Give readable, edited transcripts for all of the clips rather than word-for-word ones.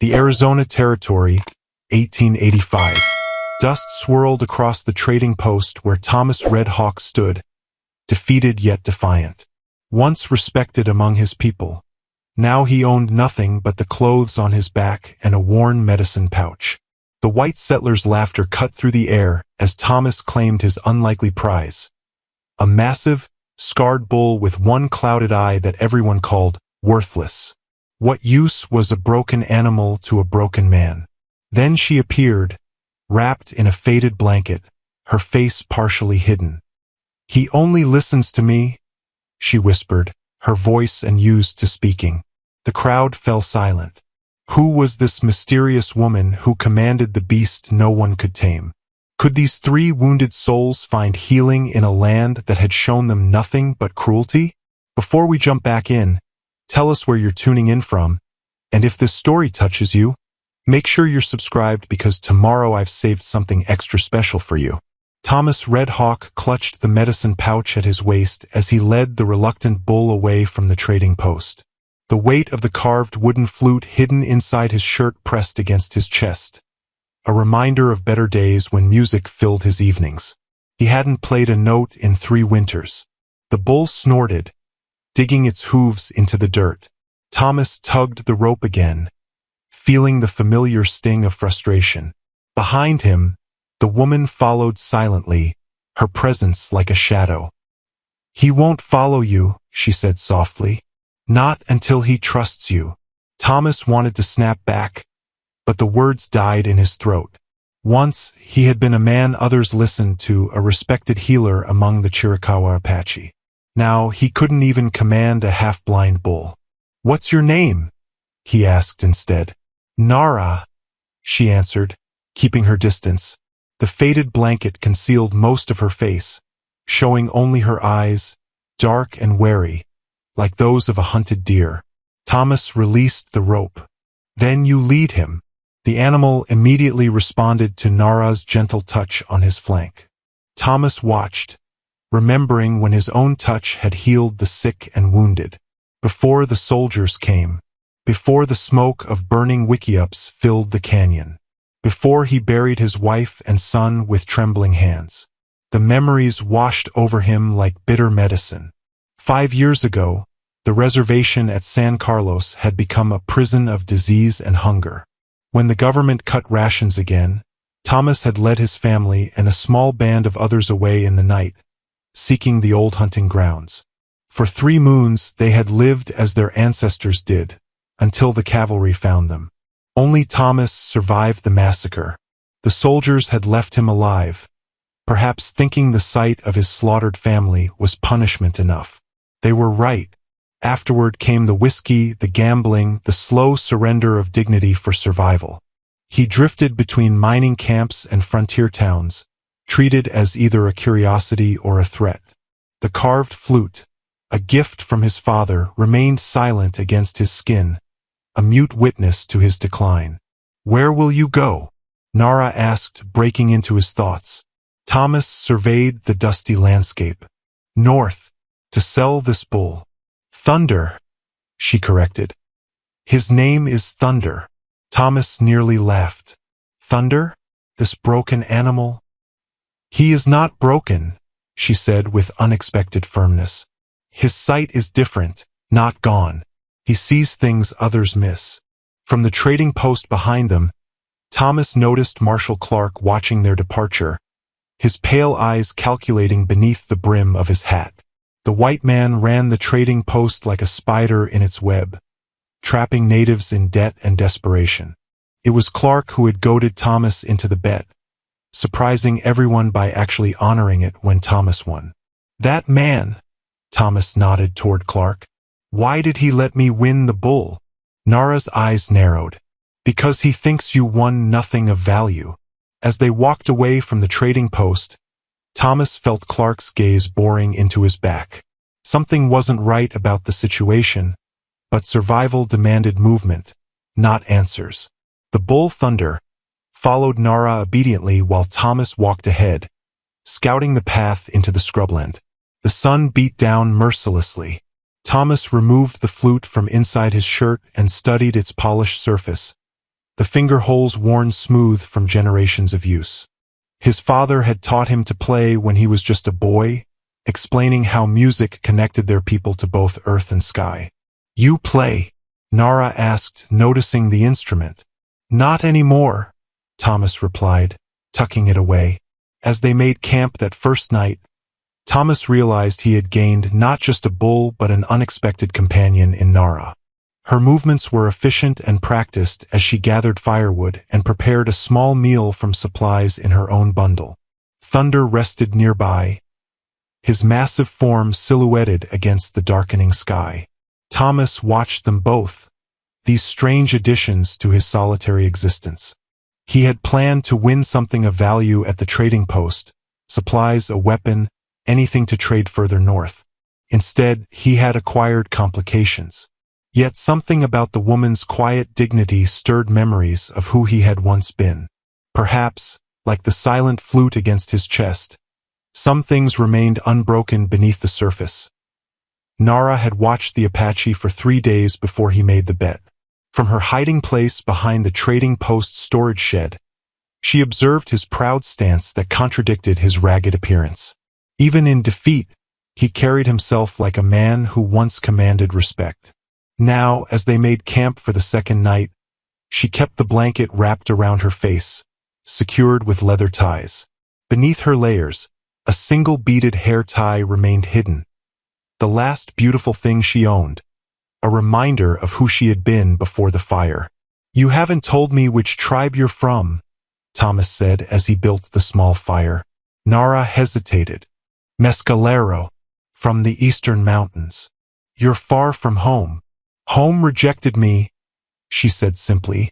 The Arizona Territory, 1885. Dust swirled across the trading post where Thomas Red Hawk stood, defeated yet defiant. Once respected among his people, now he owned nothing but the clothes on his back and a worn medicine pouch. The white settlers' laughter cut through the air as Thomas claimed his unlikely prize. A massive, scarred bull with one clouded eye that everyone called worthless. What use was a broken animal to a broken man? Then she appeared, wrapped in a faded blanket, her face partially hidden. "He only listens to me," she whispered, her voice unused to speaking. The crowd fell silent. Who was this mysterious woman who commanded the beast no one could tame? Could these three wounded souls find healing in a land that had shown them nothing but cruelty? Before we jump back in, tell us where you're tuning in from, and if this story touches you, make sure you're subscribed because tomorrow I've saved something extra special for you. Thomas Red Hawk clutched the medicine pouch at his waist as he led the reluctant bull away from the trading post. The weight of the carved wooden flute hidden inside his shirt pressed against his chest, a reminder of better days when music filled his evenings. He hadn't played a note in 3 winters. The bull snorted, digging its hooves into the dirt. Thomas tugged the rope again, feeling the familiar sting of frustration. Behind him, the woman followed silently, her presence like a shadow. "He won't follow you," she said softly. "Not until he trusts you." Thomas wanted to snap back, but the words died in his throat. Once, he had been a man others listened to, a respected healer among the Chiricahua Apache. Now, he couldn't even command a half-blind bull. "What's your name?" he asked instead. "Nara," she answered, keeping her distance. The faded blanket concealed most of her face, showing only her eyes, dark and wary, like those of a hunted deer. Thomas released the rope. "Then you lead him." The animal immediately responded to Nara's gentle touch on his flank. Thomas watched, remembering when his own touch had healed the sick and wounded. Before the soldiers came, before the smoke of burning wickiups filled the canyon, before he buried his wife and son with trembling hands, the memories washed over him like bitter medicine. 5 years ago, the reservation at San Carlos had become a prison of disease and hunger. When the government cut rations again, Thomas had led his family and a small band of others away in the night, seeking the old hunting grounds. For 3 moons they had lived as their ancestors did, until the cavalry found them. Only Thomas survived the massacre. The soldiers had left him alive, perhaps thinking the sight of his slaughtered family was punishment enough. They were right. Afterward came the whiskey, the gambling, the slow surrender of dignity for survival. He drifted between mining camps and frontier towns, treated as either a curiosity or a threat. The carved flute, a gift from his father, remained silent against his skin, a mute witness to his decline. "Where will you go?" Nara asked, breaking into his thoughts. Thomas surveyed the dusty landscape. "North, to sell this bull." "Thunder," she corrected. "His name is Thunder." Thomas nearly laughed. "Thunder? This broken animal?" "He is not broken," she said with unexpected firmness. "His sight is different, not gone. He sees things others miss." From the trading post behind them, Thomas noticed Marshal Clark watching their departure, his pale eyes calculating beneath the brim of his hat. The white man ran the trading post like a spider in its web, trapping natives in debt and desperation. It was Clark who had goaded Thomas into the bet, surprising everyone by actually honoring it when Thomas won. "That man," Thomas nodded toward Clark. "Why did he let me win the bull?" Nara's eyes narrowed. "Because he thinks you won nothing of value." As they walked away from the trading post, Thomas felt Clark's gaze boring into his back. Something wasn't right about the situation, but survival demanded movement, not answers. The bull Thunder followed Nara obediently while Thomas walked ahead, scouting the path into the scrubland. The sun beat down mercilessly. Thomas removed the flute from inside his shirt and studied its polished surface, the finger holes worn smooth from generations of use. His father had taught him to play when he was just a boy, explaining how music connected their people to both earth and sky. "You play?" Nara asked, noticing the instrument. "Not anymore," Thomas replied, tucking it away. As they made camp that first night, Thomas realized he had gained not just a bull but an unexpected companion in Nara. Her movements were efficient and practiced as she gathered firewood and prepared a small meal from supplies in her own bundle. Thunder rested nearby, his massive form silhouetted against the darkening sky. Thomas watched them both, these strange additions to his solitary existence. He had planned to win something of value at the trading post, supplies, a weapon, anything to trade further north. Instead, he had acquired complications. Yet something about the woman's quiet dignity stirred memories of who he had once been. Perhaps, like the silent flute against his chest, some things remained unbroken beneath the surface. Nara had watched the Apache for 3 days before he made the bet. From her hiding place behind the trading post storage shed, she observed his proud stance that contradicted his ragged appearance. Even in defeat, he carried himself like a man who once commanded respect. Now, as they made camp for the second night, she kept the blanket wrapped around her face, secured with leather ties. Beneath her layers, a single beaded hair tie remained hidden, the last beautiful thing she owned, a reminder of who she had been before the fire. "You haven't told me which tribe you're from," Thomas said as he built the small fire. Nara hesitated. "Mescalero, from the eastern mountains." "You're far from home." "Home rejected me," she said simply,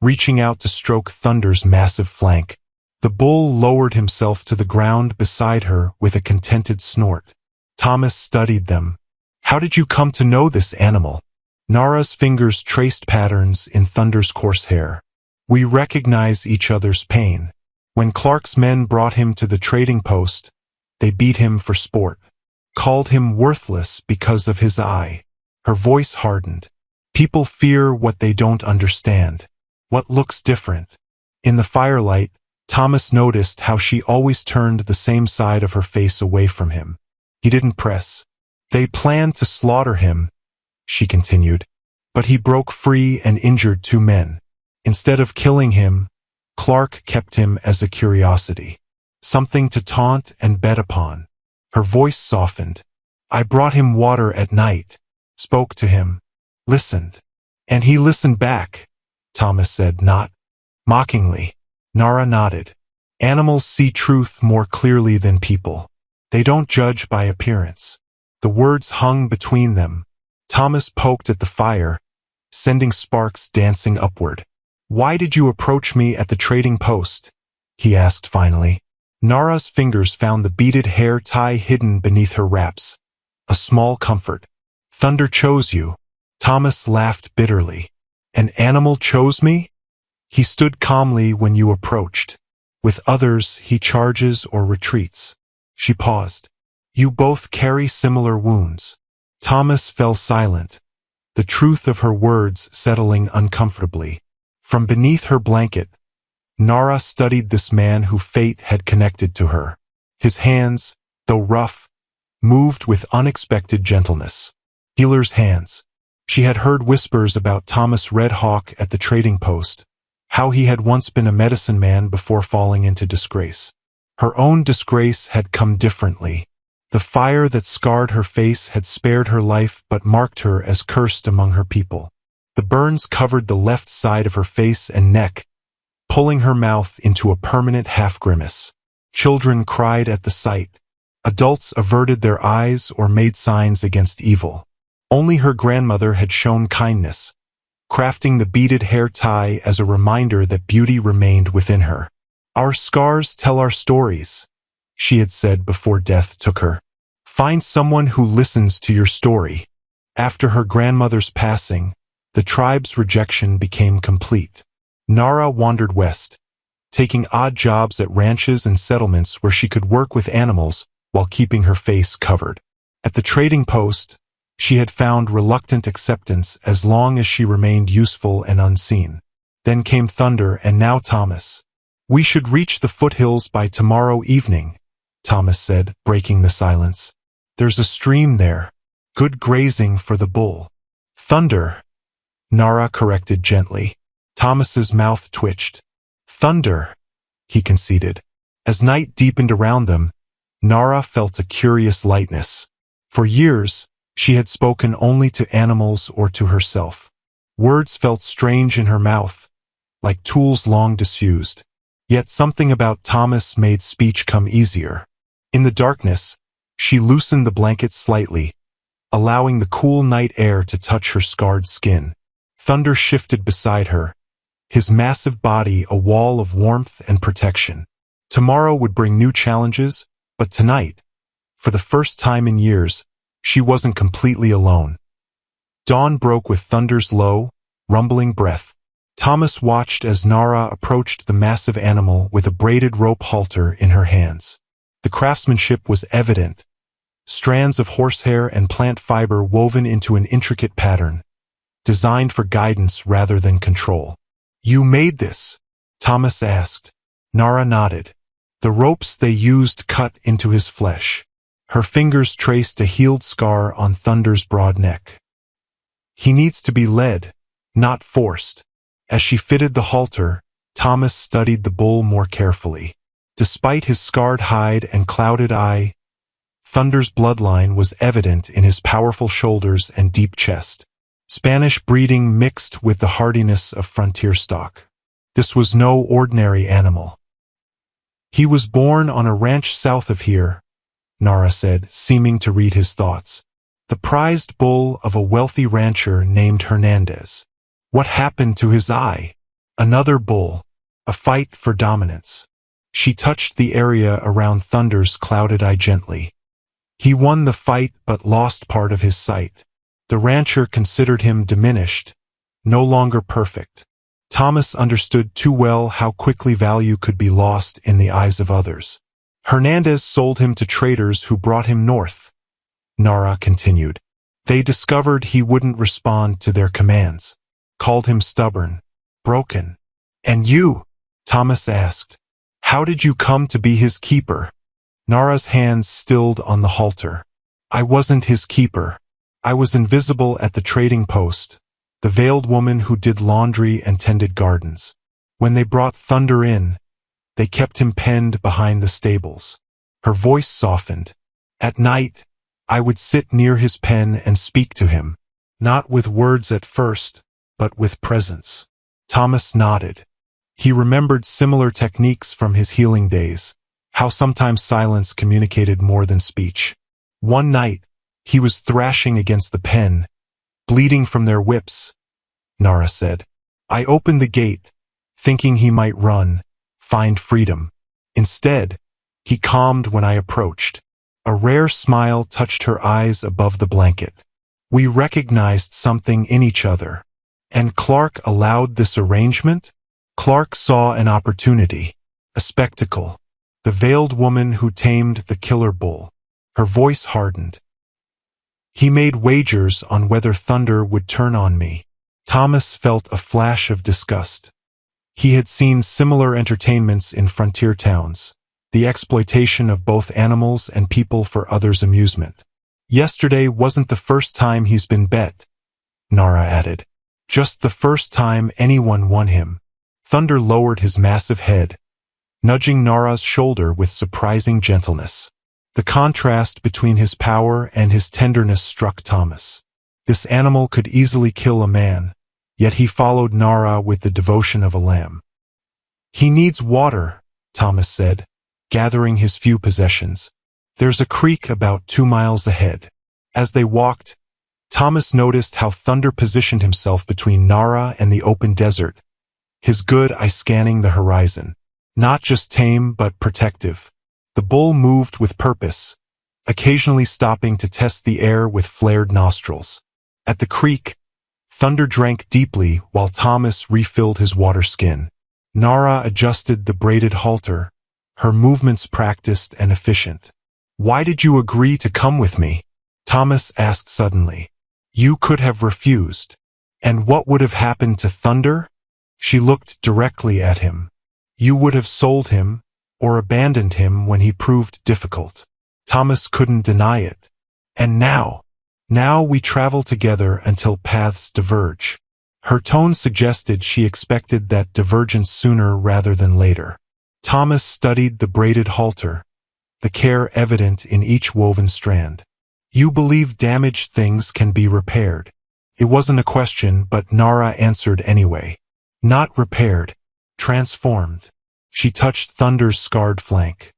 reaching out to stroke Thunder's massive flank. The bull lowered himself to the ground beside her with a contented snort. Thomas studied them. "How did you come to know this animal?" Nara's fingers traced patterns in Thunder's coarse hair. "We recognize each other's pain. When Clark's men brought him to the trading post, they beat him for sport, called him worthless because of his eye." Her voice hardened. "People fear what they don't understand, what looks different." In the firelight, Thomas noticed how she always turned the same side of her face away from him. He didn't press. "They planned to slaughter him," she continued, "but he broke free and injured 2 men. Instead of killing him, Clark kept him as a curiosity, something to taunt and bet upon." Her voice softened. "I brought him water at night, spoke to him, listened. And he listened back," Thomas said, not mockingly. Nara nodded. "Animals see truth more clearly than people. They don't judge by appearance." The words hung between them. Thomas poked at the fire, sending sparks dancing upward. "Why did you approach me at the trading post?" he asked finally. Nara's fingers found the beaded hair tie hidden beneath her wraps, a small comfort. "Thunder chose you." Thomas laughed bitterly. "An animal chose me?" "He stood calmly when you approached. With others, he charges or retreats." She paused. "You both carry similar wounds." Thomas fell silent, the truth of her words settling uncomfortably. From beneath her blanket, Nara studied this man who fate had connected to her. His hands, though rough, moved with unexpected gentleness. Healer's hands. She had heard whispers about Thomas Red Hawk at the trading post, how he had once been a medicine man before falling into disgrace. Her own disgrace had come differently. The fire that scarred her face had spared her life but marked her as cursed among her people. The burns covered the left side of her face and neck, pulling her mouth into a permanent half-grimace. Children cried at the sight. Adults averted their eyes or made signs against evil. Only her grandmother had shown kindness, crafting the beaded hair tie as a reminder that beauty remained within her. "Our scars tell our stories," she had said before death took her. "Find someone who listens to your story." After her grandmother's passing, the tribe's rejection became complete. Nara wandered west, taking odd jobs at ranches and settlements where she could work with animals while keeping her face covered. At the trading post, she had found reluctant acceptance as long as she remained useful and unseen. Then came Thunder and now Thomas. We should reach the foothills by tomorrow evening, Thomas said, breaking the silence. There's a stream there. Good grazing for the bull. Thunder, Nara corrected gently. Thomas's mouth twitched. Thunder, he conceded. As night deepened around them, Nara felt a curious lightness. For years, she had spoken only to animals or to herself. Words felt strange in her mouth, like tools long disused. Yet something about Thomas made speech come easier. In the darkness, she loosened the blanket slightly, allowing the cool night air to touch her scarred skin. Thunder shifted beside her, his massive body a wall of warmth and protection. Tomorrow would bring new challenges, but tonight, for the first time in years, she wasn't completely alone. Dawn broke with Thunder's low, rumbling breath. Thomas watched as Nara approached the massive animal with a braided rope halter in her hands. The craftsmanship was evident, strands of horsehair and plant fiber woven into an intricate pattern, designed for guidance rather than control. You made this? Thomas asked. Nara nodded. The ropes they used cut into his flesh. Her fingers traced a healed scar on Thunder's broad neck. He needs to be led, not forced. As she fitted the halter, Thomas studied the bull more carefully. Despite his scarred hide and clouded eye, Thunder's bloodline was evident in his powerful shoulders and deep chest. Spanish breeding mixed with the hardiness of frontier stock. This was no ordinary animal. He was born on a ranch south of here, Nara said, seeming to read his thoughts. The prized bull of a wealthy rancher named Hernandez. What happened to his eye? Another bull. A fight for dominance. She touched the area around Thunder's clouded eye gently. He won the fight but lost part of his sight. The rancher considered him diminished, no longer perfect. Thomas understood too well how quickly value could be lost in the eyes of others. Hernandez sold him to traders who brought him north, Nara continued. They discovered he wouldn't respond to their commands. Called him stubborn, broken. And you? Thomas asked. How did you come to be his keeper? Nara's hands stilled on the halter. I wasn't his keeper. I was invisible at the trading post, the veiled woman who did laundry and tended gardens. When they brought Thunder in, they kept him penned behind the stables. Her voice softened. At night, I would sit near his pen and speak to him, not with words at first, but with presence. Thomas nodded. He remembered similar techniques from his healing days, how sometimes silence communicated more than speech. One night, he was thrashing against the pen, bleeding from their whips, Nara said. I opened the gate, thinking he might run, find freedom. Instead, he calmed when I approached. A rare smile touched her eyes above the blanket. We recognized something in each other. And Clark allowed this arrangement? Clark saw an opportunity, a spectacle, the veiled woman who tamed the killer bull. Her voice hardened. He made wagers on whether Thunder would turn on me. Thomas felt a flash of disgust. He had seen similar entertainments in frontier towns, the exploitation of both animals and people for others' amusement. Yesterday wasn't the first time he's been bet, Nara added. Just the first time anyone won him. Thunder lowered his massive head, nudging Nara's shoulder with surprising gentleness. The contrast between his power and his tenderness struck Thomas. This animal could easily kill a man, yet he followed Nara with the devotion of a lamb. He needs water, Thomas said, gathering his few possessions. There's a creek about 2 miles ahead. As they walked, Thomas noticed how Thunder positioned himself between Nara and the open desert, his good eye scanning the horizon. Not just tame but protective. The bull moved with purpose, occasionally stopping to test the air with flared nostrils. At the creek, Thunder drank deeply while Thomas refilled his water skin. Nara adjusted the braided halter, her movements practiced and efficient. Why did you agree to come with me? Thomas asked suddenly. You could have refused. And what would have happened to Thunder? She looked directly at him. You would have sold him, or abandoned him when he proved difficult. Thomas couldn't deny it. And now we travel together until paths diverge. Her tone suggested she expected that divergence sooner rather than later. Thomas studied the braided halter, the care evident in each woven strand. You believe damaged things can be repaired. It wasn't a question, but Nara answered anyway. Not repaired, transformed. She touched Thunder's scarred flank.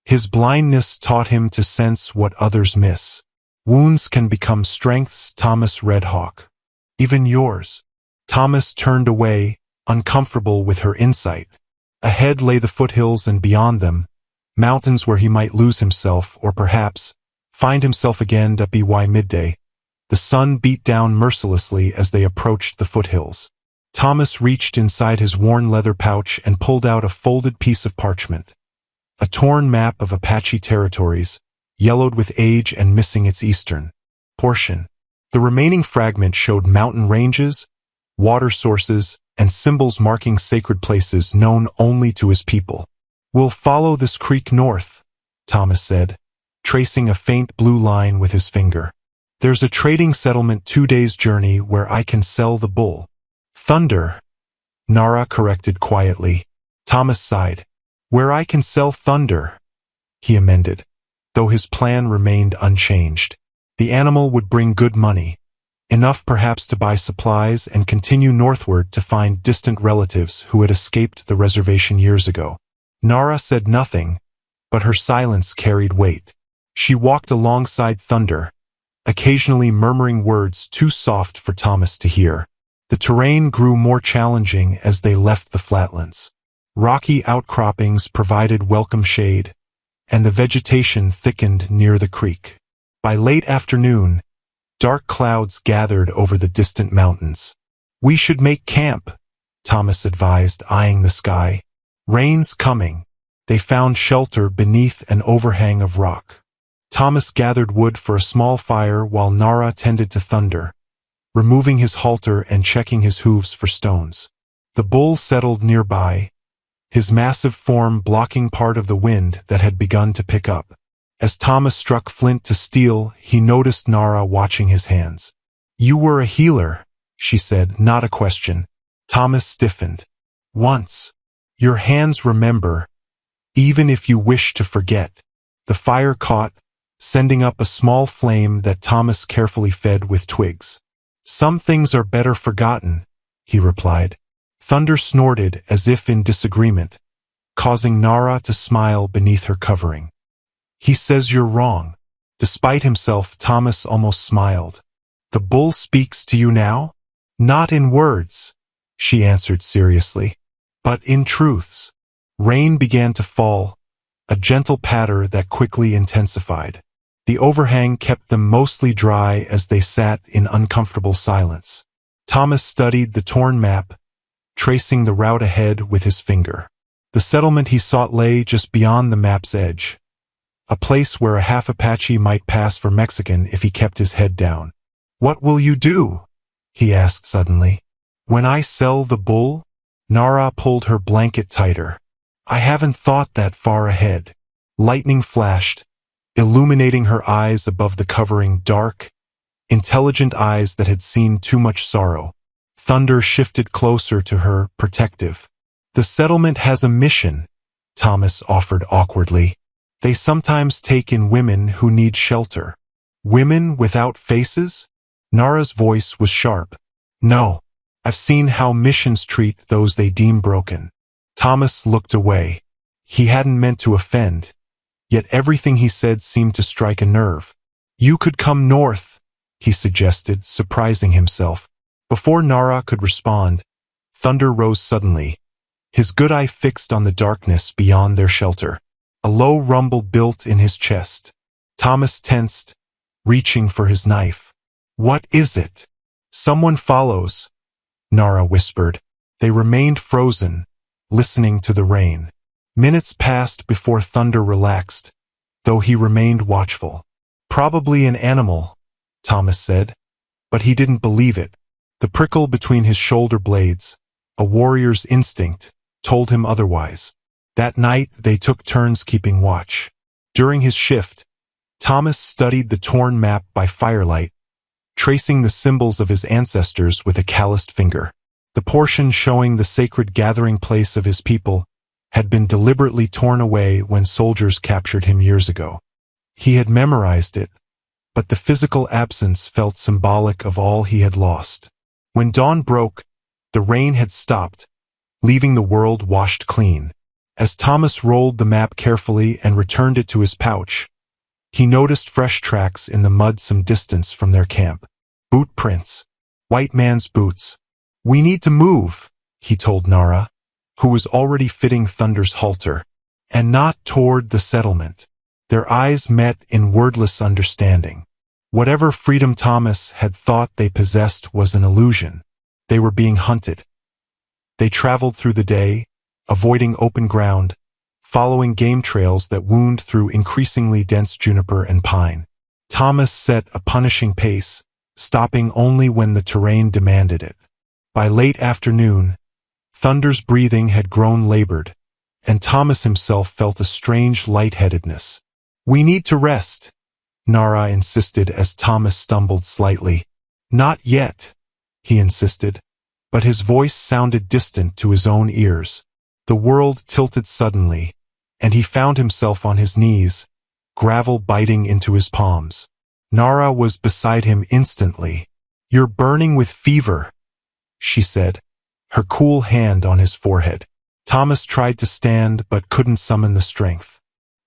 His blindness taught him to sense what others miss. Wounds can become strengths, Thomas Redhawk. Even yours. Thomas turned away, uncomfortable with her insight. Ahead lay the foothills and beyond them, mountains where he might lose himself or perhaps find himself again. By midday, the sun beat down mercilessly as they approached the foothills. Thomas reached inside his worn leather pouch and pulled out a folded piece of parchment. A torn map of Apache territories, yellowed with age and missing its eastern portion. The remaining fragment showed mountain ranges, water sources, and symbols marking sacred places known only to his people. We'll follow this creek north, Thomas said, tracing a faint blue line with his finger. There's a trading settlement 2 days' journey where I can sell the bull. Thunder, Nara corrected quietly. Thomas sighed. Where I can sell Thunder, he amended, though his plan remained unchanged. The animal would bring good money, enough perhaps to buy supplies and continue northward to find distant relatives who had escaped the reservation years ago. Nara said nothing, but her silence carried weight. She walked alongside Thunder, occasionally murmuring words too soft for Thomas to hear. The terrain grew more challenging as they left the flatlands. Rocky outcroppings provided welcome shade, and the vegetation thickened near the creek. By late afternoon, dark clouds gathered over the distant mountains. We should make camp, Thomas advised, eyeing the sky. Rain's coming. They found shelter beneath an overhang of rock. Thomas gathered wood for a small fire while Nara tended to Thunder, removing his halter and checking his hooves for stones. The bull settled nearby, his massive form blocking part of the wind that had begun to pick up. As Thomas struck flint to steel, he noticed Nara watching his hands. You were a healer, she said, not a question. Thomas stiffened. Once. Your hands remember, even if you wish to forget. The fire caught, sending up a small flame that Thomas carefully fed with twigs. Some things are better forgotten, he replied. Thunder snorted as if in disagreement, causing Nara to smile beneath her covering. He says you're wrong. Despite himself, Thomas almost smiled. The bull speaks to you now? Not in words, she answered seriously, but in truths. Rain began to fall, a gentle patter that quickly intensified. The overhang kept them mostly dry as they sat in uncomfortable silence. Thomas studied the torn map, tracing the route ahead with his finger. The settlement he sought lay just beyond the map's edge, a place where a half Apache might pass for Mexican if he kept his head down. What will you do? He asked suddenly. When I sell the bull? Nara pulled her blanket tighter. I haven't thought that far ahead. Lightning flashed, illuminating her eyes above the covering, dark, intelligent eyes that had seen too much sorrow. Thunder shifted closer to her, protective. The settlement has a mission, Thomas offered awkwardly. They sometimes take in women who need shelter. Women without faces? Nara's voice was sharp. No, I've seen how missions treat those they deem broken. Thomas looked away. He hadn't meant to offend, yet everything he said seemed to strike a nerve. You could come north, he suggested, surprising himself. Before Nara could respond, Thunder rose suddenly, his good eye fixed on the darkness beyond their shelter. A low rumble built in his chest. Thomas tensed, reaching for his knife. What is it? Someone follows, Nara whispered. They remained frozen, listening to the rain. Minutes passed before Thunder relaxed, though he remained watchful. Probably an animal, Thomas said, but he didn't believe it. The prickle between his shoulder blades, A warrior's instinct told him otherwise. That night, they took turns keeping watch. During his shift, Thomas studied the torn map by firelight, tracing the symbols of his ancestors with a calloused finger. The portion showing the sacred gathering place of his people had been deliberately torn away when soldiers captured him years ago. He had memorized it, but the physical absence felt symbolic of all he had lost. When dawn broke, the rain had stopped, leaving the world washed clean. As Thomas rolled the map carefully and returned it to his pouch, he noticed fresh tracks in the mud some distance from their camp. Boot prints. White man's boots. "We need to move," he told Nara, who was already fitting Thunder's halter, "and not toward the settlement." Their eyes met in wordless understanding. Whatever freedom Thomas had thought they possessed was an illusion. They were being hunted. They traveled through the day, avoiding open ground, following game trails that wound through increasingly dense juniper and pine. Thomas set a punishing pace, stopping only when the terrain demanded it. By late afternoon, Thunder's breathing had grown labored, and Thomas himself felt a strange lightheadedness. "We need to rest," Nara insisted as Thomas stumbled slightly. "Not yet," he insisted, but his voice sounded distant to his own ears. The world tilted suddenly, and he found himself on his knees, gravel biting into his palms. Nara was beside him instantly. "You're burning with fever," she said, her cool hand on his forehead. Thomas tried to stand but couldn't summon the strength.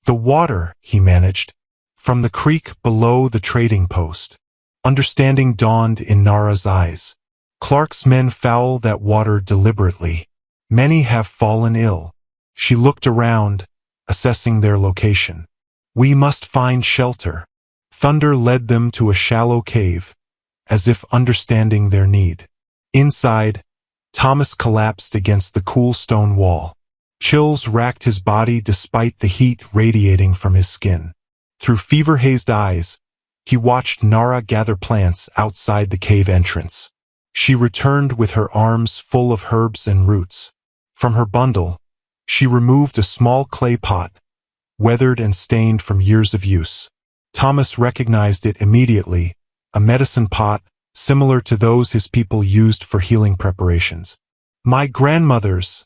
"The water," he managed, "from the creek below the trading post." Understanding dawned in Nara's eyes. "Clark's men foul that water deliberately. Many have fallen ill." She looked around, assessing their location. "We must find shelter." Thunder led them to a shallow cave, as if understanding their need. Inside, Thomas collapsed against the cool stone wall. Chills racked his body despite the heat radiating from his skin. Through fever-hazed eyes, he watched Nara gather plants outside the cave entrance. She returned with her arms full of herbs and roots. From her bundle, she removed a small clay pot, weathered and stained from years of use. Thomas recognized it immediately, a medicine pot similar to those his people used for healing preparations. "My grandmother's,"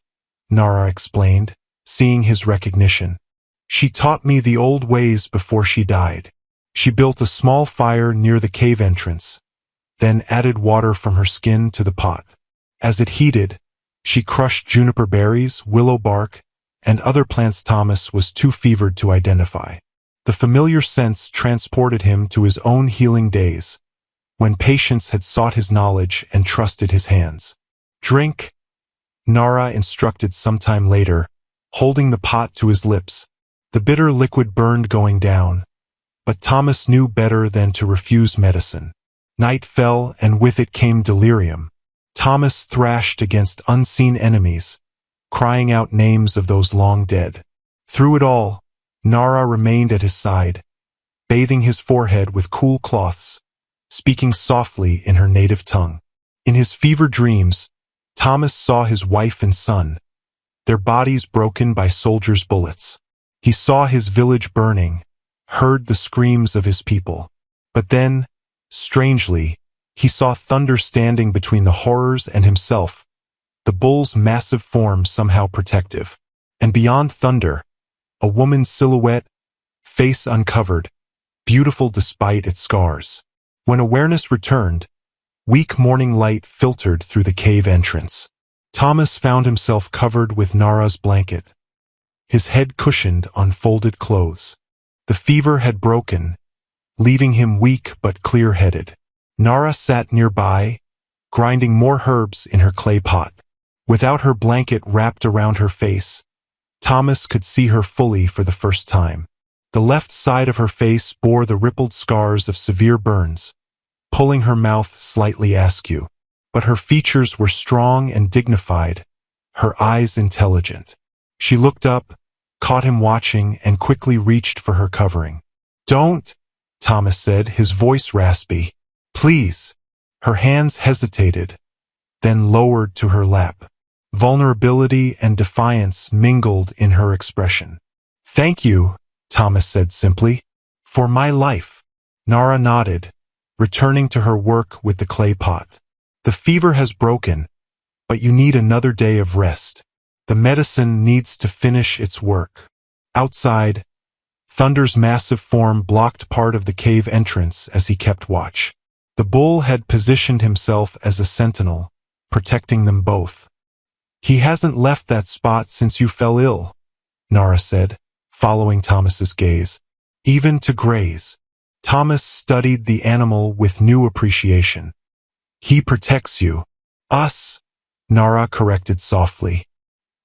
Nara explained, seeing his recognition. "She taught me the old ways before she died." She built a small fire near the cave entrance, then added water from her skin to the pot. As it heated, she crushed juniper berries, willow bark, and other plants Thomas was too fevered to identify. The familiar scents transported him to his own healing days, when patience had sought his knowledge and trusted his hands. "Drink," Nara instructed sometime later, holding the pot to his lips. The bitter liquid burned going down, but Thomas knew better than to refuse medicine. Night fell, and with it came delirium. Thomas thrashed against unseen enemies, crying out names of those long dead. Through it all, Nara remained at his side, bathing his forehead with cool cloths, speaking softly in her native tongue. In his fever dreams, Thomas saw his wife and son, their bodies broken by soldiers' bullets. He saw his village burning, heard the screams of his people. But then, strangely, he saw Thunder standing between the horrors and himself, the bull's massive form somehow protective. And beyond Thunder, a woman's silhouette, face uncovered, beautiful despite its scars. When awareness returned, weak morning light filtered through the cave entrance. Thomas found himself covered with Nara's blanket, his head cushioned on folded clothes. The fever had broken, leaving him weak but clear-headed. Nara sat nearby, grinding more herbs in her clay pot. Without her blanket wrapped around her face, Thomas could see her fully for the first time. The left side of her face bore the rippled scars of severe burns, pulling her mouth slightly askew. But her features were strong and dignified, her eyes intelligent. She looked up, caught him watching, and quickly reached for her covering. "Don't," Thomas said, his voice raspy. "Please." Her hands hesitated, then lowered to her lap. Vulnerability and defiance mingled in her expression. "Thank you," Thomas said simply. "For my life." Nara nodded, returning to her work with the clay pot. "The fever has broken, but you need another day of rest. The medicine needs to finish its work." Outside, Thunder's massive form blocked part of the cave entrance as he kept watch. The bull had positioned himself as a sentinel, protecting them both. "He hasn't left that spot since you fell ill," Nara said, following Thomas's gaze. "Even to graze." Thomas studied the animal with new appreciation. "He protects you." "Us," Nara corrected softly.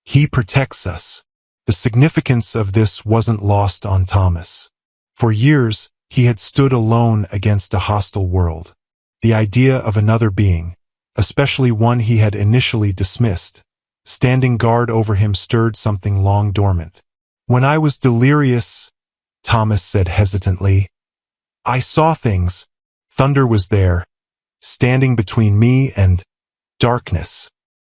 "He protects us." The significance of this wasn't lost on Thomas. For years, he had stood alone against a hostile world. The idea of another being, especially one he had initially dismissed, standing guard over him stirred something long dormant. "When I was delirious," Thomas said hesitantly, "I saw things. Thunder was there, standing between me and darkness."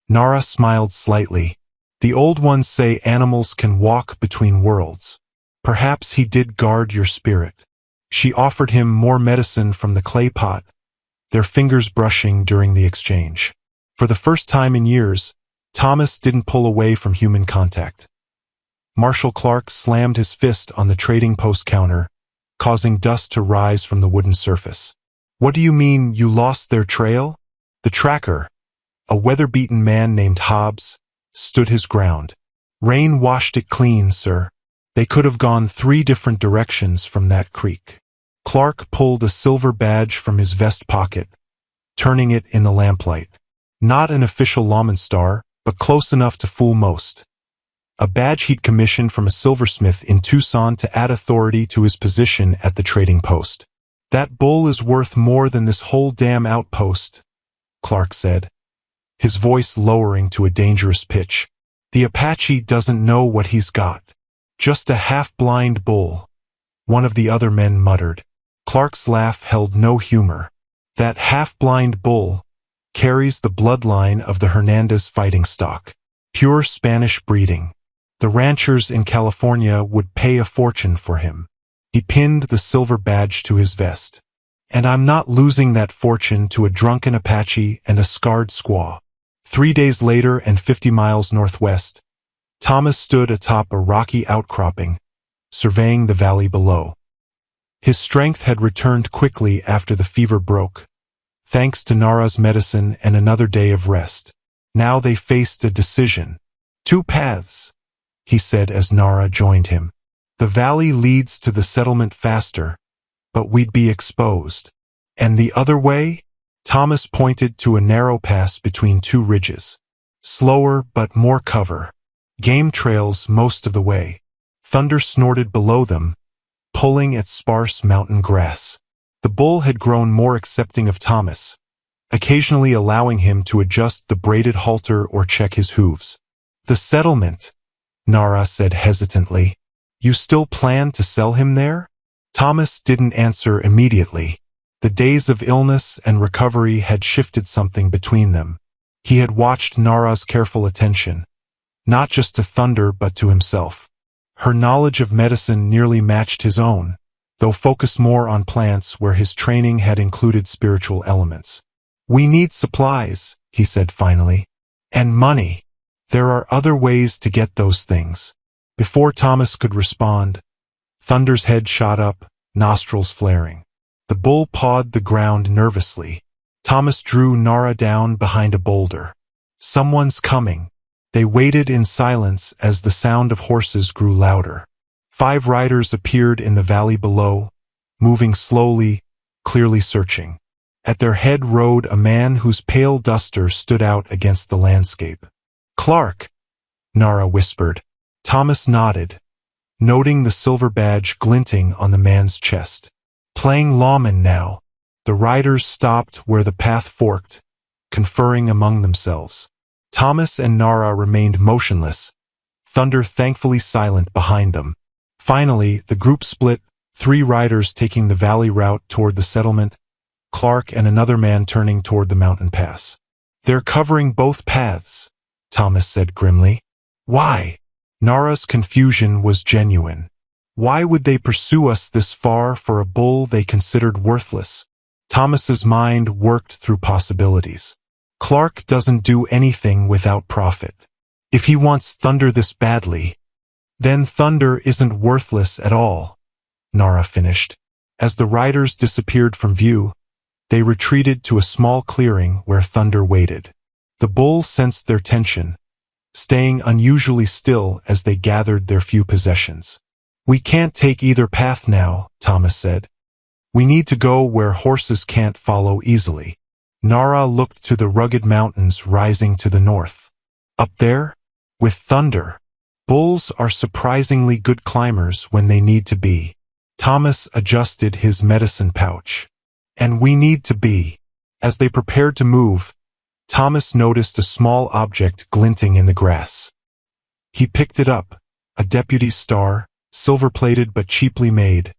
Nara smiled slightly. "The old ones say animals can walk between worlds. Perhaps he did guard your spirit." She offered him more medicine from the clay pot, their fingers brushing during the exchange. For the first time in years, Thomas didn't pull away from human contact. Marshal Clark slammed his fist on the trading post counter, causing dust to rise from the wooden surface. "What do you mean you lost their trail?" The tracker, a weather-beaten man named Hobbs, stood his ground. "Rain washed it clean, sir. They could have gone 3 different directions from that creek." Clark pulled a silver badge from his vest pocket, turning it in the lamplight. Not an official lawman star, but close enough to fool most. A badge he'd commissioned from a silversmith in Tucson to add authority to his position at the trading post. "That bull is worth more than this whole damn outpost," Clark said, his voice lowering to a dangerous pitch. "The Apache doesn't know what he's got. Just a half-blind bull," one of the other men muttered. Clark's laugh held no humor. "That half-blind bull carries the bloodline of the Hernandez fighting stock. Pure Spanish breeding. The ranchers in California would pay a fortune for him." He pinned the silver badge to his vest. "And I'm not losing that fortune to a drunken Apache and a scarred squaw." 3 days later and 50 miles northwest, Thomas stood atop a rocky outcropping, surveying the valley below. His strength had returned quickly after the fever broke, thanks to Nara's medicine and another day of rest. Now they faced a decision. "2 paths," he said as Nara joined him. "The valley leads to the settlement faster, but we'd be exposed. And the other way?" Thomas pointed to a narrow pass between 2 ridges. "Slower but more cover. Game trails most of the way." Thunder snorted below them, pulling at sparse mountain grass. The bull had grown more accepting of Thomas, occasionally allowing him to adjust the braided halter or check his hooves. "The settlement," Nara said hesitantly. "You still plan to sell him there?" Thomas didn't answer immediately. The days of illness and recovery had shifted something between them. He had watched Nara's careful attention, not just to Thunder but to himself. Her knowledge of medicine nearly matched his own, though focused more on plants where his training had included spiritual elements. "We need supplies," he said finally. "And money. There are other ways to get those things." Before Thomas could respond, Thunder's head shot up, nostrils flaring. The bull pawed the ground nervously. Thomas drew Nara down behind a boulder. "Someone's coming." They waited in silence as the sound of horses grew louder. 5 riders appeared in the valley below, moving slowly, clearly searching. At their head rode a man whose pale duster stood out against the landscape. "Clark," Nara whispered. Thomas nodded, noting the silver badge glinting on the man's chest. "Playing lawman now." The riders stopped where the path forked, conferring among themselves. Thomas and Nara remained motionless, Thunder thankfully silent behind them. Finally, the group split, 3 riders taking the valley route toward the settlement, Clark and another man turning toward the mountain pass. "They're covering both paths," Thomas said grimly. Why? Nara's confusion was genuine. Why would they pursue us this far for a bull they considered worthless? Thomas's mind worked through possibilities. Clark doesn't do anything without profit. If he wants Thunder this badly, then Thunder isn't worthless at all, Nara finished. As the riders disappeared from view, they retreated to a small clearing where Thunder waited. The bull sensed their tension, staying unusually still as they gathered their few possessions. We can't take either path now, Thomas said. We need to go where horses can't follow easily. Nara looked to the rugged mountains rising to the north. Up there, with Thunder, bulls are surprisingly good climbers when they need to be. Thomas adjusted his medicine pouch. And we need to be. As they prepared to move, Thomas noticed a small object glinting in the grass. He picked it up, a deputy's star, silver-plated but cheaply made,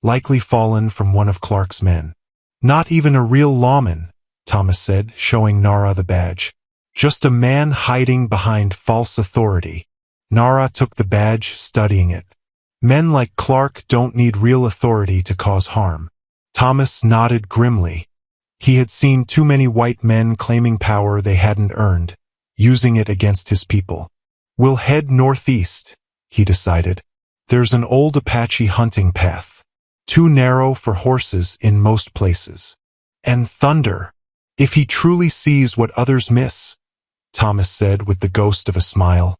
likely fallen from one of Clark's men. Not even a real lawman, Thomas said, showing Nara the badge. Just a man hiding behind false authority. Nara took the badge, studying it. Men like Clark don't need real authority to cause harm. Thomas nodded grimly. He had seen too many white men claiming power they hadn't earned, using it against his people. We'll head northeast, he decided. There's an old Apache hunting path, too narrow for horses in most places. And Thunder, if he truly sees what others miss, Thomas said with the ghost of a smile.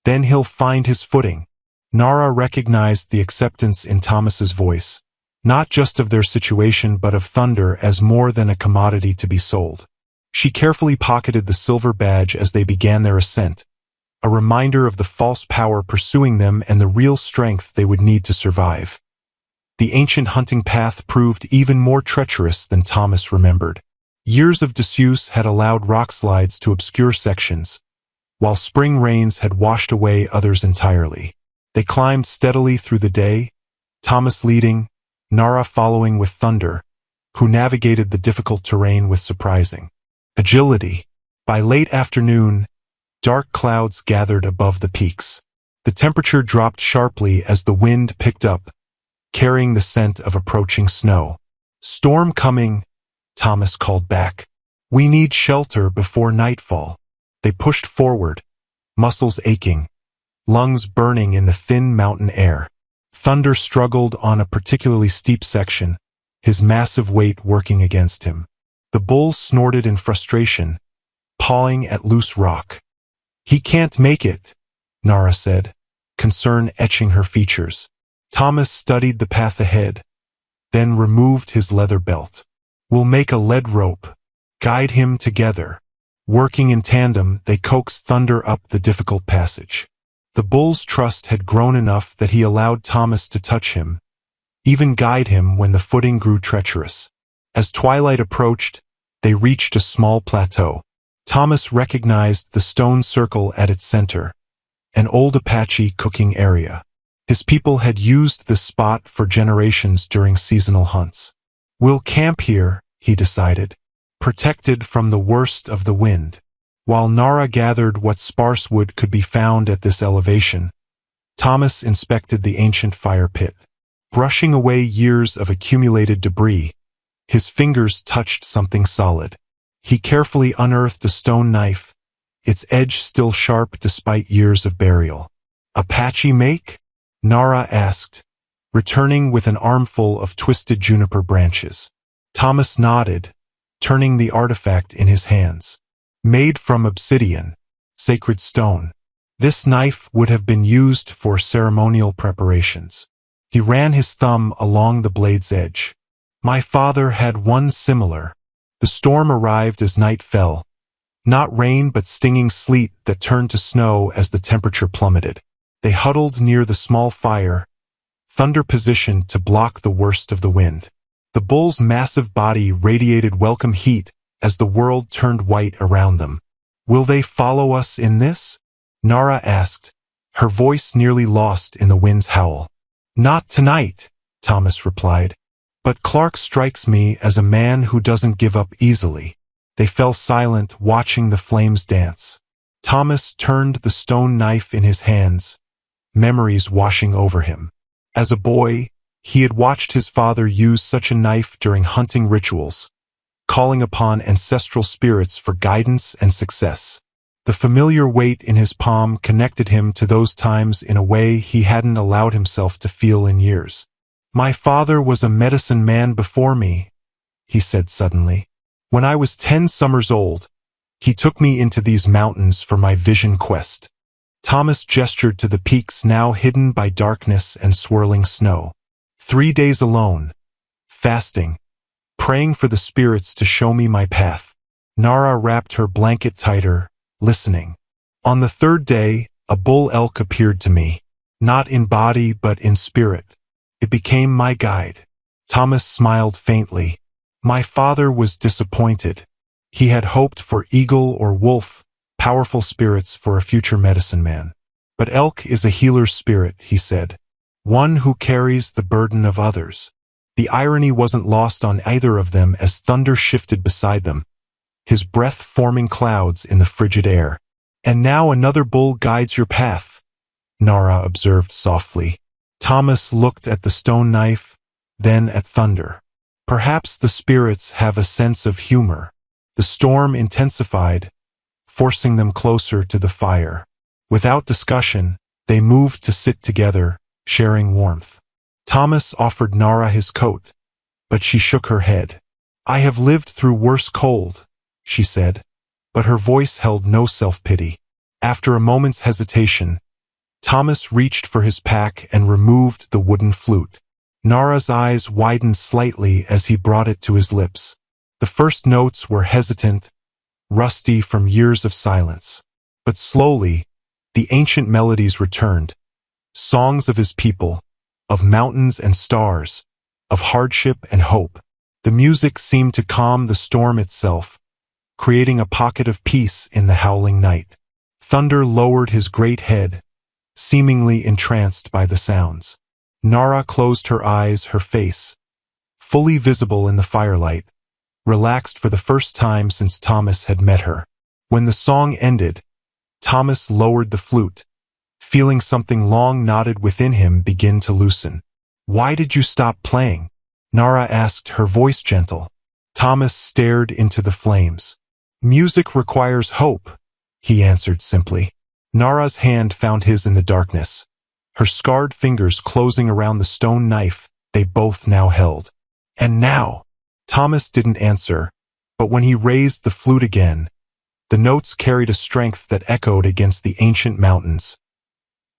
Then he'll find his footing. Nara recognized the acceptance in Thomas's voice, not just of their situation but of Thunder as more than a commodity to be sold. She carefully pocketed the silver badge as they began their ascent, a reminder of the false power pursuing them and the real strength they would need to survive. The ancient hunting path proved even more treacherous than Thomas remembered. Years of disuse had allowed rockslides to obscure sections, while spring rains had washed away others entirely. They climbed steadily through the day, Thomas leading, Nara following with Thunder, who navigated the difficult terrain with surprising agility. By late afternoon, dark clouds gathered above the peaks. The temperature dropped sharply as the wind picked up, carrying the scent of approaching snow. Storm coming, Thomas called back. We need shelter before nightfall. They pushed forward, muscles aching, lungs burning in the thin mountain air. Thunder struggled on a particularly steep section, his massive weight working against him. The bull snorted in frustration, pawing at loose rock. He can't make it, Nara said, concern etching her features. Thomas studied the path ahead, then removed his leather belt. We'll make a lead rope, guide him together. Working in tandem, they coaxed Thunder up the difficult passage. The bull's trust had grown enough that he allowed Thomas to touch him, even guide him when the footing grew treacherous. As twilight approached, they reached a small plateau. Thomas recognized the stone circle at its center, an old Apache cooking area. His people had used this spot for generations during seasonal hunts. We'll camp here, he decided, protected from the worst of the wind. While Nara gathered what sparse wood could be found at this elevation, Thomas inspected the ancient fire pit. Brushing away years of accumulated debris, his fingers touched something solid. He carefully unearthed a stone knife, its edge still sharp despite years of burial. Apache make? Nara asked, returning with an armful of twisted juniper branches. Thomas nodded, turning the artifact in his hands. Made from obsidian, sacred stone. This knife would have been used for ceremonial preparations. He ran his thumb along the blade's edge. My father had one similar. The storm arrived as night fell. Not rain but stinging sleet that turned to snow as the temperature plummeted. They huddled near the small fire, Thunder positioned to block the worst of the wind. The bull's massive body radiated welcome heat as the world turned white around them. Will they follow us in this? Nara asked, her voice nearly lost in the wind's howl. Not tonight, Thomas replied. But Clark strikes me as a man who doesn't give up easily. They fell silent, watching the flames dance. Thomas turned the stone knife in his hands, memories washing over him. As a boy, he had watched his father use such a knife during hunting rituals, calling upon ancestral spirits for guidance and success. The familiar weight in his palm connected him to those times in a way he hadn't allowed himself to feel in years. "My father was a medicine man before me," he said suddenly. "When I was 10 summers old, he took me into these mountains for my vision quest." Thomas gestured to the peaks now hidden by darkness and swirling snow. 3 days alone, fasting, praying for the spirits to show me my path. Nara wrapped her blanket tighter, listening. On the 3rd day, a bull elk appeared to me, not in body but in spirit. It became my guide. Thomas smiled faintly. My father was disappointed. He had hoped for eagle or wolf, powerful spirits for a future medicine man. But elk is a healer's spirit, he said, one who carries the burden of others. The irony wasn't lost on either of them as thunder shifted beside them, his breath forming clouds in the frigid air. "And now another bull guides your path," Nara observed softly. Thomas looked at the stone knife, then at thunder. Perhaps the spirits have a sense of humor. The storm intensified, forcing them closer to the fire. Without discussion, they moved to sit together, sharing warmth. Thomas offered Nara his coat, but she shook her head. "I have lived through worse cold," she said, but her voice held no self-pity. After a moment's hesitation, Thomas reached for his pack and removed the wooden flute. Nara's eyes widened slightly as he brought it to his lips. The first notes were hesitant, rusty from years of silence. But slowly, the ancient melodies returned, songs of his people, of mountains and stars, of hardship and hope. The music seemed to calm the storm itself, creating a pocket of peace in the howling night. Thunder lowered his great head, seemingly entranced by the sounds. Nara closed her eyes, her face, fully visible in the firelight, relaxed for the first time since Thomas had met her. When the song ended, Thomas lowered the flute, feeling something long knotted within him begin to loosen. "Why did you stop playing?" Nara asked, her voice gentle. Thomas stared into the flames. "Music requires hope," he answered simply. Nara's hand found his in the darkness, her scarred fingers closing around the stone knife they both now held. "And now?" Thomas didn't answer, but when he raised the flute again, the notes carried a strength that echoed against the ancient mountains.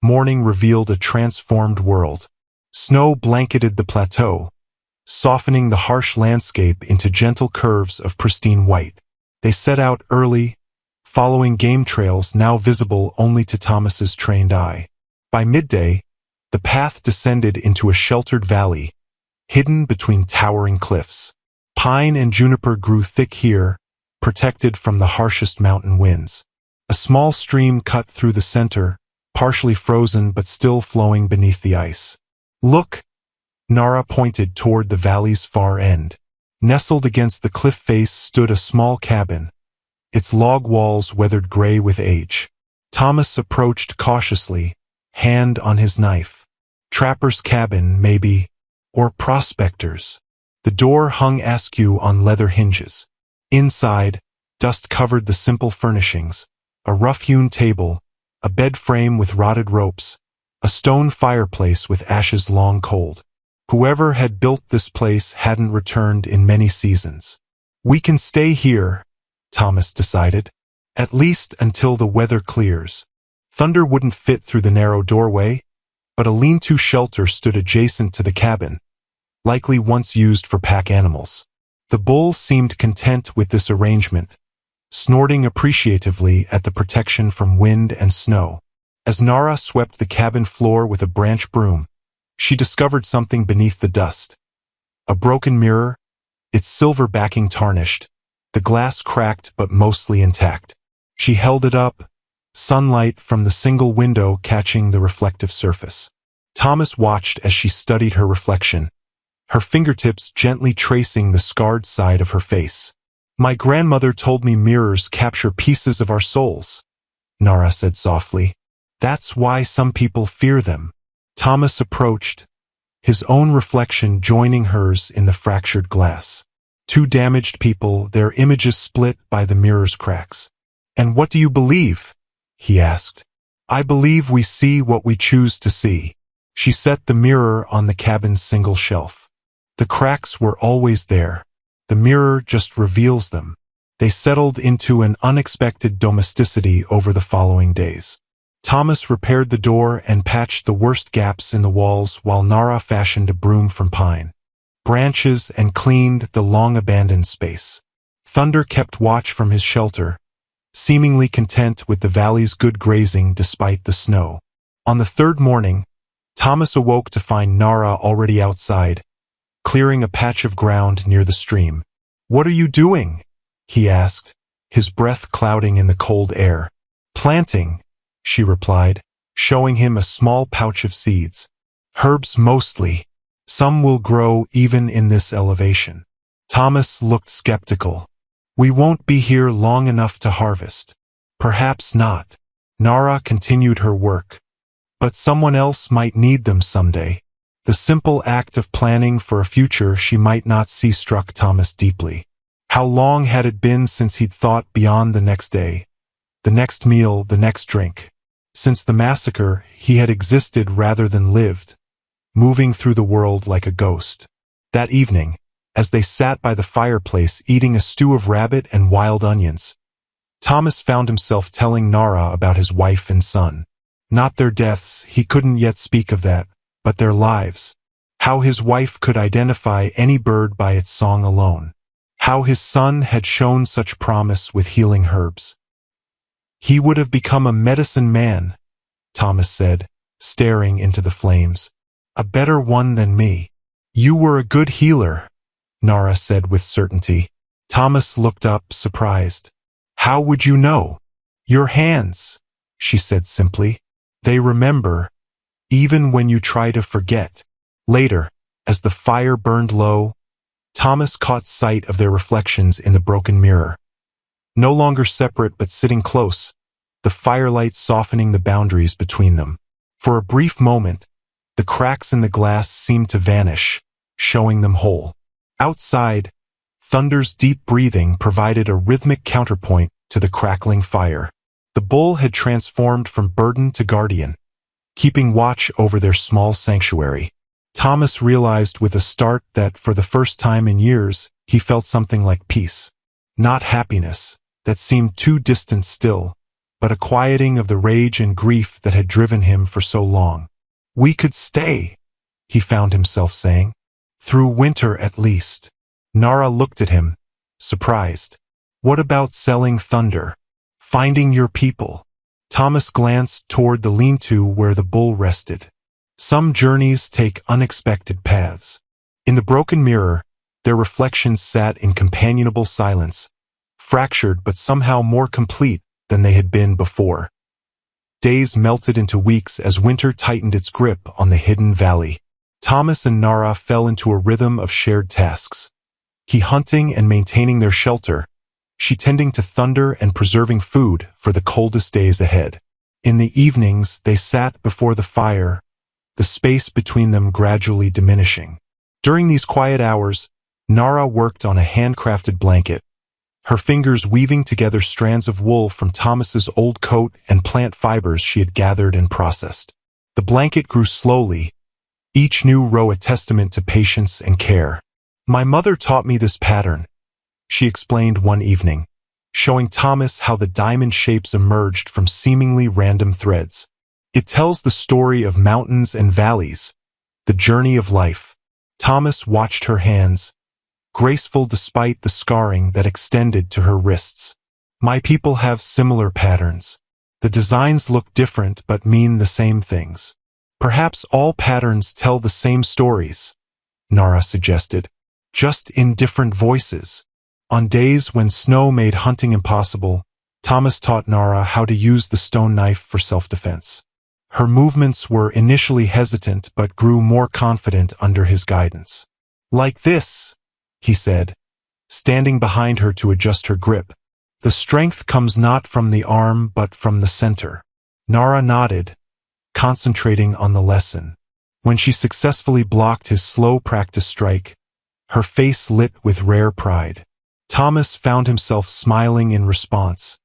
Morning revealed a transformed world. Snow blanketed the plateau, softening the harsh landscape into gentle curves of pristine white. They set out early, following game trails now visible only to Thomas's trained eye. By midday, the path descended into a sheltered valley, hidden between towering cliffs. Pine and juniper grew thick here, protected from the harshest mountain winds. A small stream cut through the center, partially frozen but still flowing beneath the ice. "Look!" Nara pointed toward the valley's far end. Nestled against the cliff face stood a small cabin, its log walls weathered gray with age. Thomas approached cautiously, hand on his knife. Trapper's cabin, maybe, or prospector's. The door hung askew on leather hinges. Inside, dust covered the simple furnishings, a rough-hewn table, a bed frame with rotted ropes, a stone fireplace with ashes long cold. Whoever had built this place hadn't returned in many seasons. "We can stay here," Thomas decided, "at least until the weather clears." Thunder wouldn't fit through the narrow doorway, but a lean-to shelter stood adjacent to the cabin, likely once used for pack animals. The bull seemed content with this arrangement, snorting appreciatively at the protection from wind and snow. As Nara swept the cabin floor with a branch broom, she discovered something beneath the dust. A broken mirror, its silver backing tarnished, the glass cracked but mostly intact. She held it up, sunlight from the single window catching the reflective surface. Thomas watched as she studied her reflection, her fingertips gently tracing the scarred side of her face. "My grandmother told me mirrors capture pieces of our souls," Nara said softly. That's why some people fear them. Thomas approached, his own reflection joining hers in the fractured glass. Two damaged people, their images split by the mirror's cracks. And what do you believe? He asked. I believe we see what we choose to see. She set the mirror on the cabin's single shelf. The cracks were always there. The mirror just reveals them. They settled into an unexpected domesticity over the following days. Thomas repaired the door and patched the worst gaps in the walls while Nara fashioned a broom from pine branches and cleaned the long-abandoned space. Thunder kept watch from his shelter, seemingly content with the valley's good grazing despite the snow. On the third morning, Thomas awoke to find Nara already outside, clearing a patch of ground near the stream. What are you doing? He asked, his breath clouding in the cold air. Planting, she replied, showing him a small pouch of seeds. Herbs mostly. Some will grow even in this elevation. Thomas looked skeptical. We won't be here long enough to harvest. Perhaps not. Nara continued her work. But someone else might need them someday. The simple act of planning for a future she might not see struck Thomas deeply. How long had it been since he'd thought beyond the next day, the next meal, the next drink? Since the massacre, he had existed rather than lived, moving through the world like a ghost. That evening, as they sat by the fireplace eating a stew of rabbit and wild onions, Thomas found himself telling Nara about his wife and son. Not their deaths, he couldn't yet speak of that, but their lives. How his wife could identify any bird by its song alone. How his son had shown such promise with healing herbs. He would have become a medicine man, Thomas said, staring into the flames. A better one than me. You were a good healer, Nara said with certainty. Thomas looked up, surprised. How would you know? Your hands, she said simply. They remember, even when you try to forget. Later, as the fire burned low, Thomas caught sight of their reflections in the broken mirror. No longer separate but sitting close, the firelight softening the boundaries between them. For a brief moment, the cracks in the glass seemed to vanish, showing them whole. Outside, Thunder's deep breathing provided a rhythmic counterpoint to the crackling fire. The bull had transformed from burden to guardian, keeping watch over their small sanctuary. Thomas realized with a start that for the first time in years, he felt something like peace. Not happiness, that seemed too distant still, but a quieting of the rage and grief that had driven him for so long. We could stay, he found himself saying. Through winter at least. Nara looked at him, surprised. What about selling Thunder? Finding your people? Thomas glanced toward the lean-to where the bull rested. Some journeys take unexpected paths. In the broken mirror, their reflections sat in companionable silence, fractured but somehow more complete than they had been before. Days melted into weeks as winter tightened its grip on the hidden valley. Thomas and Nara fell into a rhythm of shared tasks. He hunting and maintaining their shelter, she tending to Thunder and preserving food for the coldest days ahead. In the evenings, they sat before the fire, the space between them gradually diminishing. During these quiet hours, Nara worked on a handcrafted blanket, her fingers weaving together strands of wool from Thomas's old coat and plant fibers she had gathered and processed. The blanket grew slowly, each new row a testament to patience and care. My mother taught me this pattern, she explained one evening, showing Thomas how the diamond shapes emerged from seemingly random threads. It tells the story of mountains and valleys, the journey of life. Thomas watched her hands, graceful despite the scarring that extended to her wrists. My people have similar patterns. The designs look different but mean the same things. Perhaps all patterns tell the same stories, Nara suggested, just in different voices. On days when snow made hunting impossible, Thomas taught Nara how to use the stone knife for self-defense. Her movements were initially hesitant but grew more confident under his guidance. Like this, he said, standing behind her to adjust her grip. The strength comes not from the arm but from the center. Nara nodded, concentrating on the lesson. When she successfully blocked his slow practice strike, her face lit with rare pride. Thomas found himself smiling in response,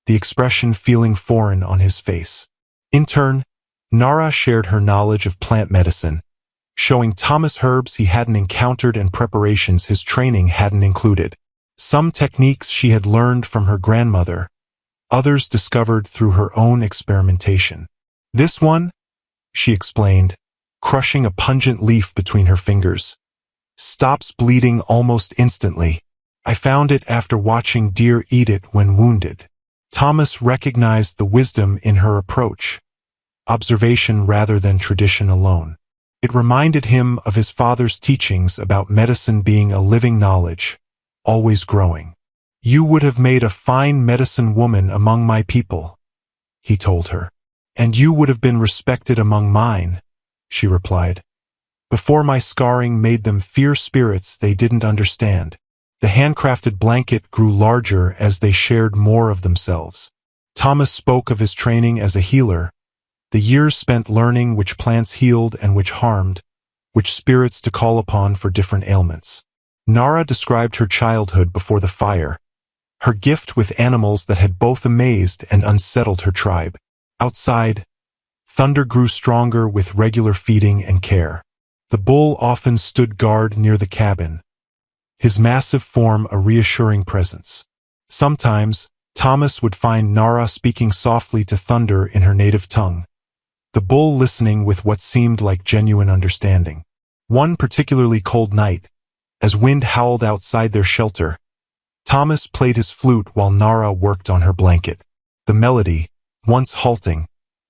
the expression feeling foreign on his face. In turn, Nara shared her knowledge of plant medicine, showing Thomas herbs he hadn't encountered and preparations his training hadn't included. Some techniques she had learned from her grandmother, others discovered through her own experimentation. This one, she explained, crushing a pungent leaf between her fingers, stops bleeding almost instantly. I found it after watching deer eat it when wounded. Thomas recognized the wisdom in her approach, observation rather than tradition alone. It reminded him of his father's teachings about medicine being a living knowledge, always growing. You would have made a fine medicine woman among my people, he told her. And you would have been respected among mine, she replied. Before my scarring made them fear spirits they didn't understand. The handcrafted blanket grew larger as they shared more of themselves. Thomas spoke of his training as a healer, the years spent learning which plants healed and which harmed, which spirits to call upon for different ailments. Nara described her childhood before the fire, her gift with animals that had both amazed and unsettled her tribe. Outside, Thunder grew stronger with regular feeding and care. The bull often stood guard near the cabin, his massive form a reassuring presence. Sometimes, Thomas would find Nara speaking softly to Thunder in her native tongue, the bull listening with what seemed like genuine understanding. One particularly cold night, as wind howled outside their shelter, Thomas played his flute while Nara worked on her blanket. The melody, once halting,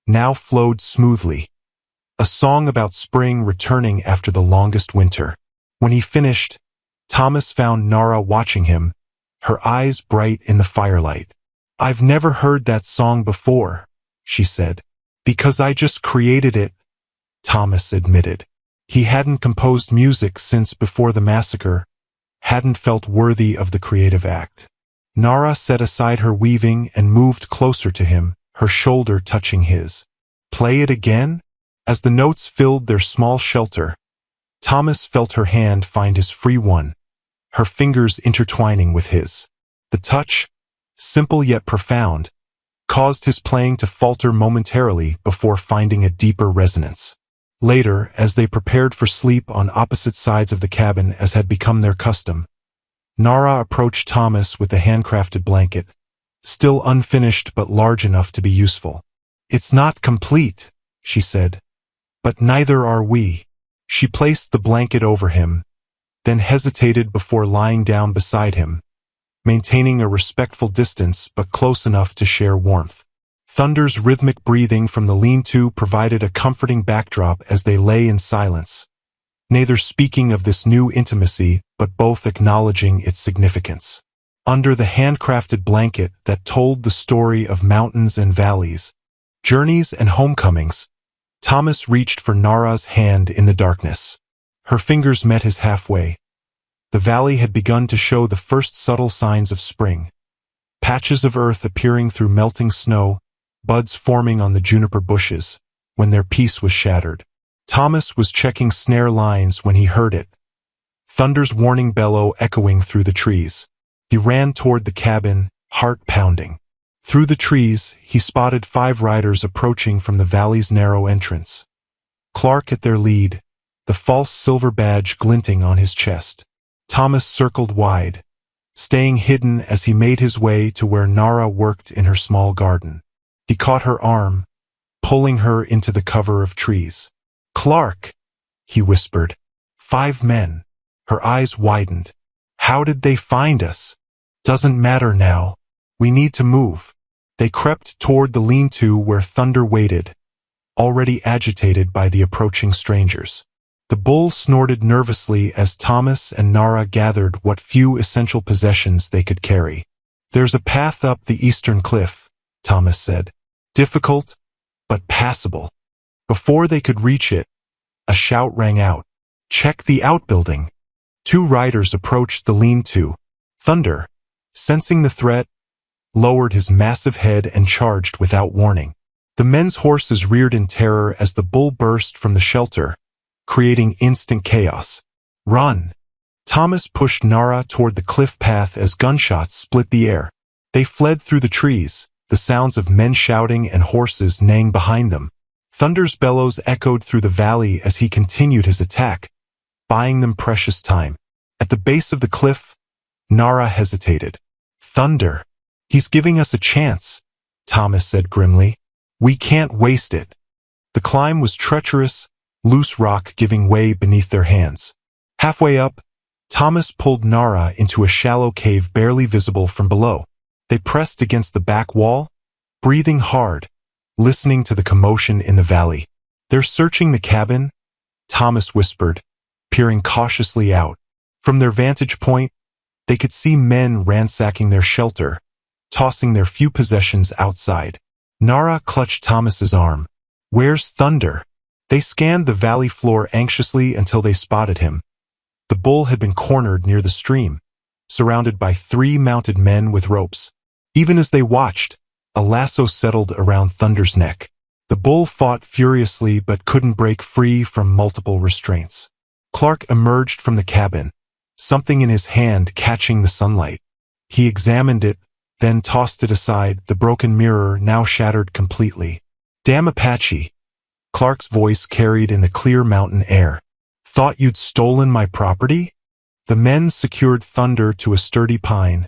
now flowed smoothly, a song about spring returning after the longest winter. When he finished, Thomas found Nara watching him, her eyes bright in the firelight. I've never heard that song before, she said. Because I just created it, Thomas admitted. He hadn't composed music since before the massacre, hadn't felt worthy of the creative act. Nara set aside her weaving and moved closer to him, her shoulder touching his. Play it again? As the notes filled their small shelter, Thomas felt her hand find his free one, her fingers intertwining with his. The touch, simple yet profound, caused his playing to falter momentarily before finding a deeper resonance. Later, as they prepared for sleep on opposite sides of the cabin as had become their custom, Nara approached Thomas with the handcrafted blanket, still unfinished but large enough to be useful. It's not complete, she said. But neither are we. She placed the blanket over him, then hesitated before lying down beside him, maintaining a respectful distance but close enough to share warmth. Thunder's rhythmic breathing from the lean-to provided a comforting backdrop as they lay in silence, neither speaking of this new intimacy but both acknowledging its significance. Under the handcrafted blanket that told the story of mountains and valleys, journeys and homecomings, Thomas reached for Nara's hand in the darkness. Her fingers met his halfway. The valley had begun to show the first subtle signs of spring. Patches of earth appearing through melting snow, buds forming on the juniper bushes, when their peace was shattered. Thomas was checking snare lines when he heard it, Thunder's warning bellow echoing through the trees. He ran toward the cabin, heart pounding. Through the trees, he spotted 5 riders approaching from the valley's narrow entrance. Clark at their lead, the false silver badge glinting on his chest. Thomas circled wide, staying hidden as he made his way to where Nara worked in her small garden. He caught her arm, pulling her into the cover of trees. "Clark," he whispered. 5 men. Her eyes widened. "How did they find us?" "Doesn't matter now. We need to move." They crept toward the lean-to where Thunder waited, already agitated by the approaching strangers. The bull snorted nervously as Thomas and Nara gathered what few essential possessions they could carry. "There's a path up the eastern cliff," Thomas said. "Difficult, but passable." Before they could reach it, a shout rang out. "Check the outbuilding." 2 riders approached the lean-to. Thunder, sensing the threat, lowered his massive head and charged without warning. The men's horses reared in terror as the bull burst from the shelter, creating instant chaos. "Run!" Thomas pushed Nara toward the cliff path as gunshots split the air. They fled through the trees, the sounds of men shouting and horses neighing behind them. Thunder's bellows echoed through the valley as he continued his attack, buying them precious time. At the base of the cliff, Nara hesitated. "Thunder, he's giving us a chance," Thomas said grimly. "We can't waste it." The climb was treacherous, loose rock giving way beneath their hands. Halfway up, Thomas pulled Nara into a shallow cave barely visible from below. They pressed against the back wall, breathing hard, listening to the commotion in the valley. "They're searching the cabin," Thomas whispered, peering cautiously out. From their vantage point, they could see men ransacking their shelter, tossing their few possessions outside. Nara clutched Thomas's arm. "Where's Thunder?" They scanned the valley floor anxiously until they spotted him. The bull had been cornered near the stream, surrounded by 3 mounted men with ropes. Even as they watched, a lasso settled around Thunder's neck. The bull fought furiously but couldn't break free from multiple restraints. Clark emerged from the cabin, something in his hand catching the sunlight. He examined it, then tossed it aside, the broken mirror now shattered completely. "Damn Apache," Clark's voice carried in the clear mountain air. "Thought you'd stolen my property?" The men secured Thunder to a sturdy pine,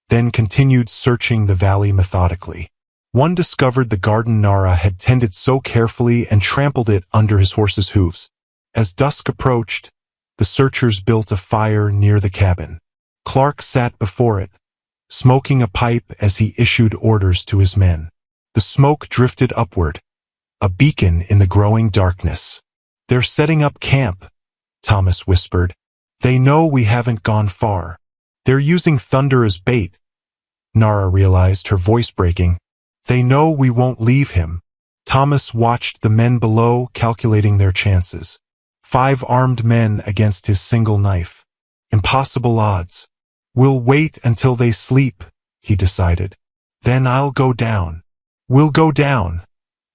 then continued searching the valley methodically. One discovered the garden Nara had tended so carefully and trampled it under his horse's hooves. As dusk approached, the searchers built a fire near the cabin. Clark sat before it, smoking a pipe as he issued orders to his men. The smoke drifted upward, a beacon in the growing darkness. "They're setting up camp," Thomas whispered. "They know we haven't gone far. They're using Thunder as bait," Nara realized, her voice breaking. "They know we won't leave him." Thomas watched the men below, calculating their chances. 5 armed men against his single knife. Impossible odds. "We'll wait until they sleep," he decided. "Then I'll go down." "We'll go down,"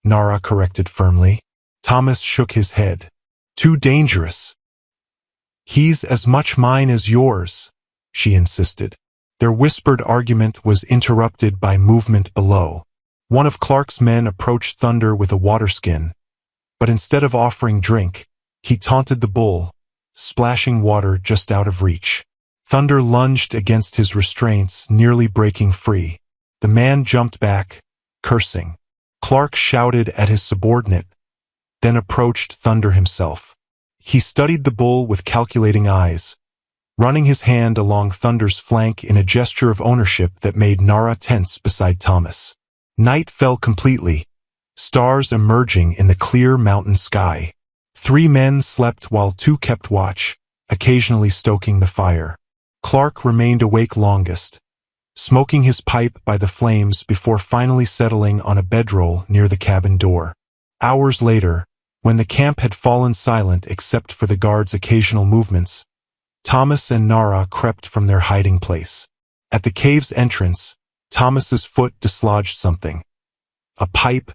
Nara corrected firmly. Thomas shook his head. "Too dangerous." "He's as much mine as yours," she insisted. Their whispered argument was interrupted by movement below. One of Clark's men approached Thunder with a water skin, but instead of offering drink, he taunted the bull, splashing water just out of reach. Thunder lunged against his restraints, nearly breaking free. The man jumped back, cursing. Clark shouted at his subordinate, then approached Thunder himself. He studied the bull with calculating eyes, running his hand along Thunder's flank in a gesture of ownership that made Nara tense beside Thomas. Night fell completely, stars emerging in the clear mountain sky. 3 men slept while 2 kept watch, occasionally stoking the fire. Clark remained awake longest, smoking his pipe by the flames before finally settling on a bedroll near the cabin door. Hours later, when the camp had fallen silent except for the guards' occasional movements, Thomas and Nara crept from their hiding place. At the cave's entrance, Thomas's foot dislodged something. A pipe,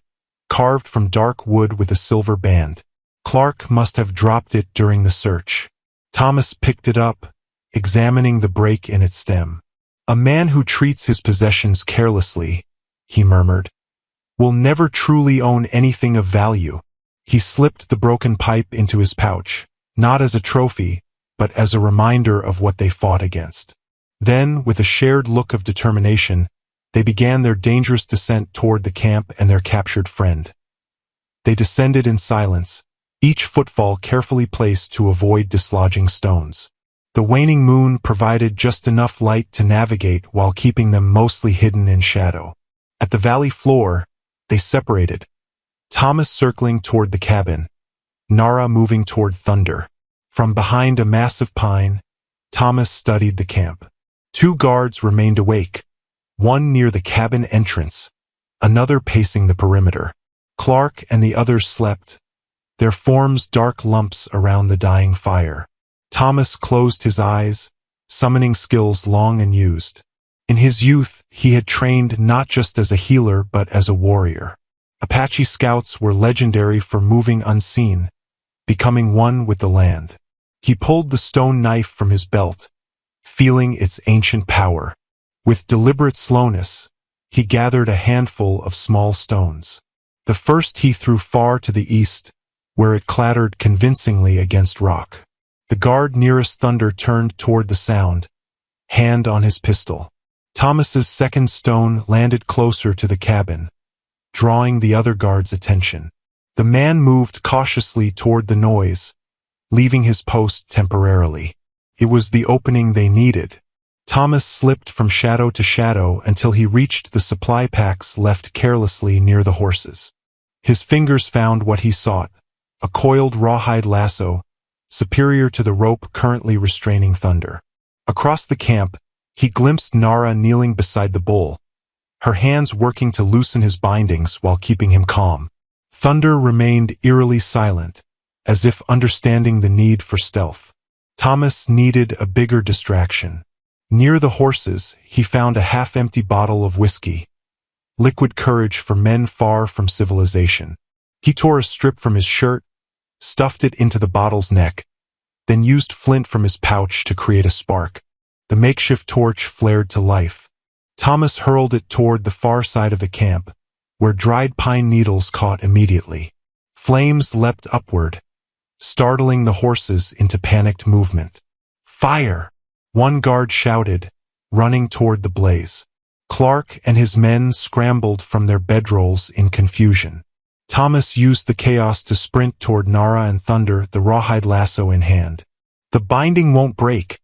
carved from dark wood with a silver band. Clark must have dropped it during the search. Thomas picked it up, examining the break in its stem. "A man who treats his possessions carelessly," he murmured, "will never truly own anything of value." He slipped the broken pipe into his pouch, not as a trophy, but as a reminder of what they fought against. Then, with a shared look of determination, they began their dangerous descent toward the camp and their captured friend. They descended in silence, each footfall carefully placed to avoid dislodging stones. The waning moon provided just enough light to navigate while keeping them mostly hidden in shadow. At the valley floor, they separated, Thomas circling toward the cabin, Nara moving toward Thunder. From behind a massive pine, Thomas studied the camp. 2 guards remained awake, one near the cabin entrance, another pacing the perimeter. Clark and the others slept, their forms dark lumps around the dying fire. Thomas closed his eyes, summoning skills long unused. In his youth, He had trained not just as a healer but as a warrior. Apache scouts were legendary for moving unseen, becoming one with the land. He pulled the stone knife from his belt, feeling its ancient power. With deliberate slowness, he gathered a handful of small stones. The first he threw far to the east, where it clattered convincingly against rock. The guard nearest Thunder turned toward the sound, hand on his pistol. Thomas's second stone landed closer to the cabin, drawing the other guard's attention. The man moved cautiously toward the noise, leaving his post temporarily. It was the opening they needed. Thomas slipped from shadow to shadow until he reached the supply packs left carelessly near the horses. His fingers found what he sought, a coiled rawhide lasso, superior to the rope currently restraining Thunder. Across the camp, he glimpsed Nara kneeling beside the bull, her hands working to loosen his bindings while keeping him calm. Thunder remained eerily silent, as if understanding the need for stealth. Thomas needed a bigger distraction. Near the horses, he found a half-empty bottle of whiskey, liquid courage for men far from civilization. He tore a strip from his shirt, stuffed it into the bottle's neck, then used flint from his pouch to create a spark. The makeshift torch flared to life. Thomas hurled it toward the far side of the camp, where dried pine needles caught immediately. Flames leapt upward, startling the horses into panicked movement. "Fire!" one guard shouted, running toward the blaze. Clark and his men scrambled from their bedrolls in confusion. Thomas used the chaos to sprint toward Nara and Thunder, the rawhide lasso in hand. "The binding won't break,"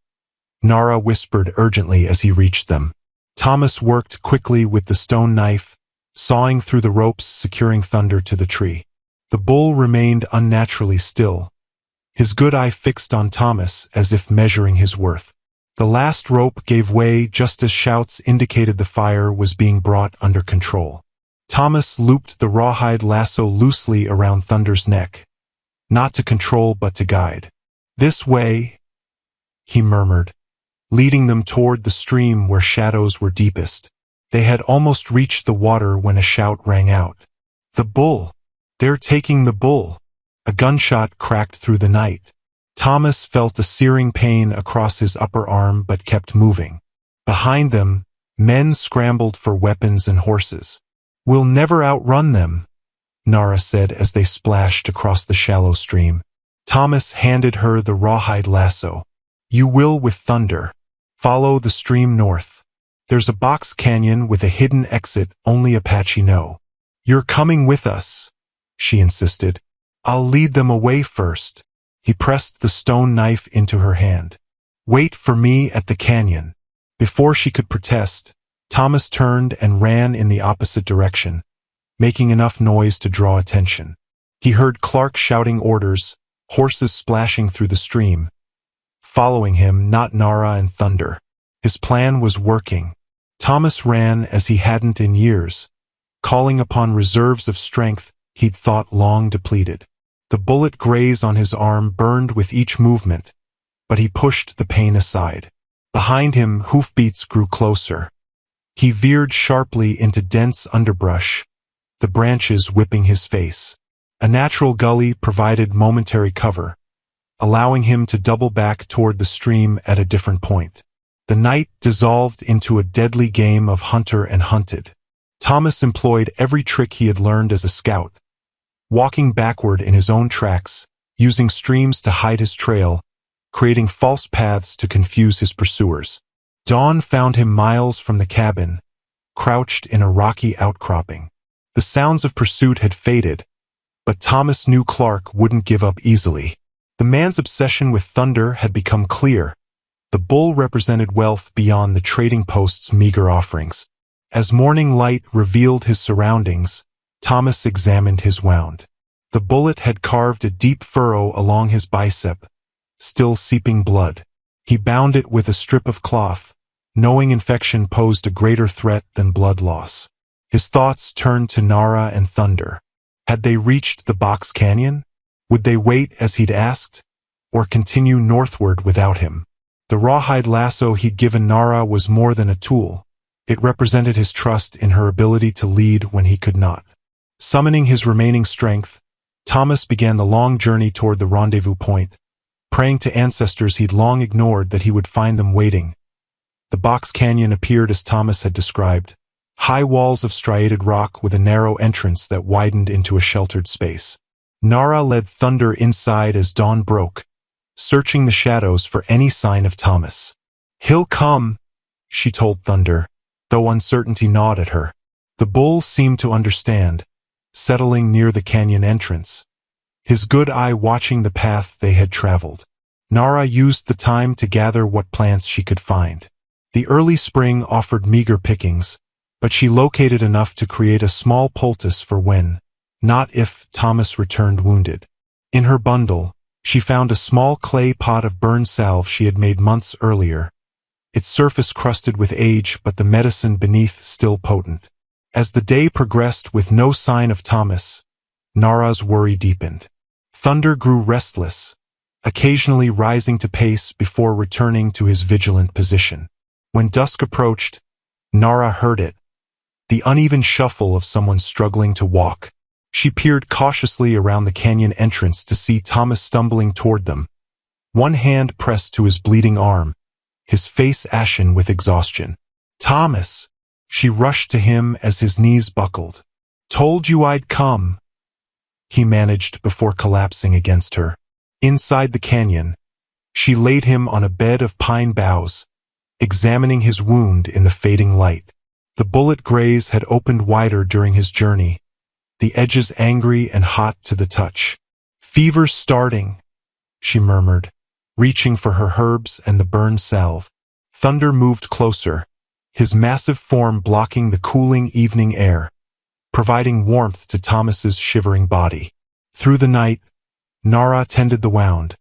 Nara whispered urgently as he reached them. Thomas worked quickly with the stone knife, sawing through the ropes securing Thunder to the tree. The bull remained unnaturally still, his good eye fixed on Thomas as if measuring his worth. The last rope gave way just as shouts indicated the fire was being brought under control. Thomas looped the rawhide lasso loosely around Thunder's neck, not to control but to guide. "This way," he murmured, leading them toward the stream where shadows were deepest. They had almost reached the water when a shout rang out. "The bull! They're taking the bull!" A gunshot cracked through the night. Thomas felt a searing pain across his upper arm but kept moving. Behind them, men scrambled for weapons and horses. "We'll never outrun them," Nara said as they splashed across the shallow stream. Thomas handed her the rawhide lasso. "You will with Thunder. Follow the stream north. There's a box canyon with a hidden exit only Apache know." "You're coming with us," she insisted. "I'll lead them away first." He pressed the stone knife into her hand. "Wait for me at the canyon." Before she could protest, Thomas turned and ran in the opposite direction, making enough noise to draw attention. He heard Clark shouting orders, horses splashing through the stream. Following him, not Nara and Thunder. His plan was working. Thomas ran as he hadn't in years, calling upon reserves of strength he'd thought long depleted. The bullet graze on his arm burned with each movement, but he pushed the pain aside. Behind him, hoofbeats grew closer. He veered sharply into dense underbrush, the branches whipping his face. A natural gully provided momentary cover, allowing him to double back toward the stream at a different point. The night dissolved into a deadly game of hunter and hunted. Thomas employed every trick he had learned as a scout, walking backward in his own tracks, using streams to hide his trail, creating false paths to confuse his pursuers. Dawn found him miles from the cabin, crouched in a rocky outcropping. The sounds of pursuit had faded, but Thomas knew Clark wouldn't give up easily. The man's obsession with Thunder had become clear. The bull represented wealth beyond the trading post's meager offerings. As morning light revealed his surroundings, Thomas examined his wound. The bullet had carved a deep furrow along his bicep, still seeping blood. He bound it with a strip of cloth, knowing infection posed a greater threat than blood loss. His thoughts turned to Nara and Thunder. Had they reached the box canyon? Would they wait as he'd asked, or continue northward without him? The rawhide lasso he'd given Nara was more than a tool. It represented his trust in her ability to lead when he could not. Summoning his remaining strength, Thomas began the long journey toward the rendezvous point, praying to ancestors he'd long ignored that he would find them waiting. The box canyon appeared as Thomas had described, high walls of striated rock with a narrow entrance that widened into a sheltered space. Nara led Thunder inside as dawn broke, searching the shadows for any sign of Thomas. "He'll come," she told Thunder, though uncertainty gnawed at her. The bull seemed to understand, settling near the canyon entrance, his good eye watching the path they had traveled. Nara used the time to gather what plants she could find. The early spring offered meager pickings, but she located enough to create a small poultice for when, not if, Thomas returned wounded. In her bundle, she found a small clay pot of burned salve she had made months earlier, its surface crusted with age but the medicine beneath still potent. As the day progressed with no sign of Thomas, Nara's worry deepened. Thunder grew restless, occasionally rising to pace before returning to his vigilant position. When dusk approached, Nara heard it, the uneven shuffle of someone struggling to walk. She peered cautiously around the canyon entrance to see Thomas stumbling toward them, one hand pressed to his bleeding arm, his face ashen with exhaustion. "Thomas!" She rushed to him as his knees buckled. "Told you I'd come," he managed before collapsing against her. Inside the canyon, she laid him on a bed of pine boughs, examining his wound in the fading light. The bullet graze had opened wider during his journey, the edges angry and hot to the touch. "Fever's starting," she murmured, reaching for her herbs and the burned salve. Thunder moved closer, his massive form blocking the cooling evening air, providing warmth to Thomas's shivering body. Through the night, Nara tended the wound,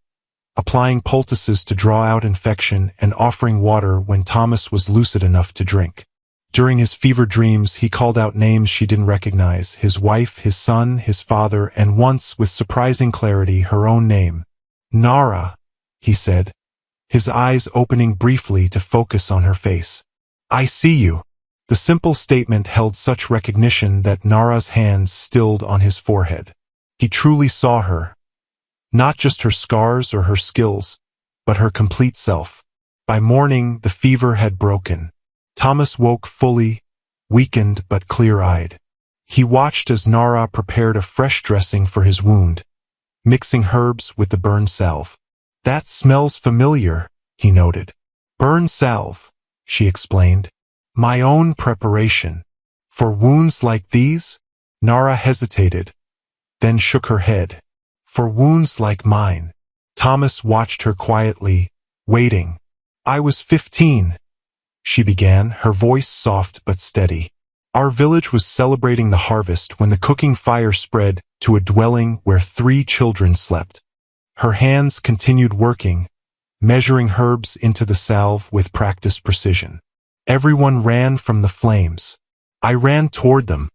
applying poultices to draw out infection and offering water when Thomas was lucid enough to drink. During his fever dreams, he called out names she didn't recognize, his wife, his son, his father, and once, with surprising clarity, her own name. "Nara," he said, his eyes opening briefly to focus on her face. "I see you." The simple statement held such recognition that Nara's hands stilled on his forehead. He truly saw her, not just her scars or her skills, but her complete self. By morning, the fever had broken. Thomas woke fully, weakened but clear-eyed. He watched as Nara prepared a fresh dressing for his wound, mixing herbs with the burned salve. "That smells familiar," he noted. "Burned salve," she explained. "My own preparation. For wounds like these?" Nara hesitated, then shook her head. "For wounds like mine." Thomas watched her quietly, waiting. "I was 15. She began, her voice soft but steady. "Our village was celebrating the harvest when the cooking fire spread to a dwelling where 3 children slept." Her hands continued working, measuring herbs into the salve with practiced precision. "Everyone ran from the flames. I ran toward them."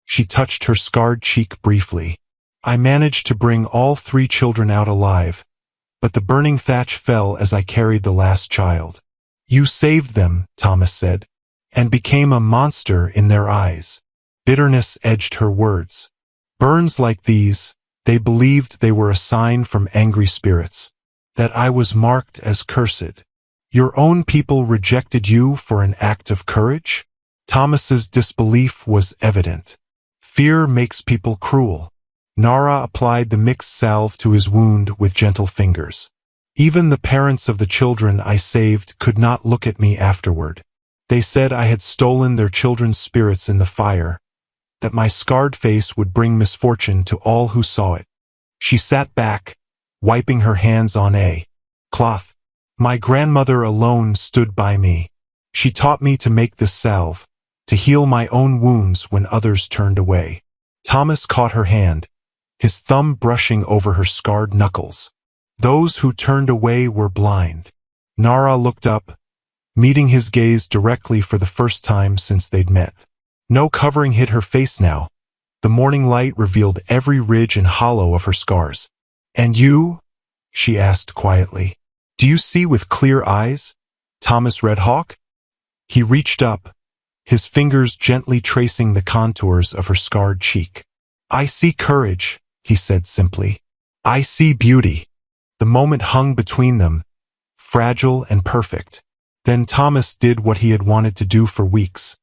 She touched her scarred cheek briefly. "I managed to bring all 3 children out alive, but the burning thatch fell as I carried the last child." "You saved them," Thomas said, "and became a monster in their eyes." Bitterness edged her words. "Burns like these, they believed they were a sign from angry spirits, that I was marked as cursed. Your own people rejected you for an act of courage?" Thomas's disbelief was evident. "Fear makes people cruel." Nara applied the mixed salve to his wound with gentle fingers. "Even the parents of the children I saved could not look at me afterward. They said I had stolen their children's spirits in the fire, that my scarred face would bring misfortune to all who saw it." She sat back, wiping her hands on a cloth. "My grandmother alone stood by me. She taught me to make this salve, to heal my own wounds when others turned away." Thomas caught her hand, his thumb brushing over her scarred knuckles. "Those who turned away were blind." Nara looked up, meeting his gaze directly for the first time since they'd met. No covering hid her face now. The morning light revealed every ridge and hollow of her scars. "And you?" she asked quietly. "Do you see with clear eyes, Thomas Red Hawk?" He reached up, his fingers gently tracing the contours of her scarred cheek. "I see courage," he said simply. "I see beauty." The moment hung between them, fragile and perfect. Then Thomas did what he had wanted to do for weeks.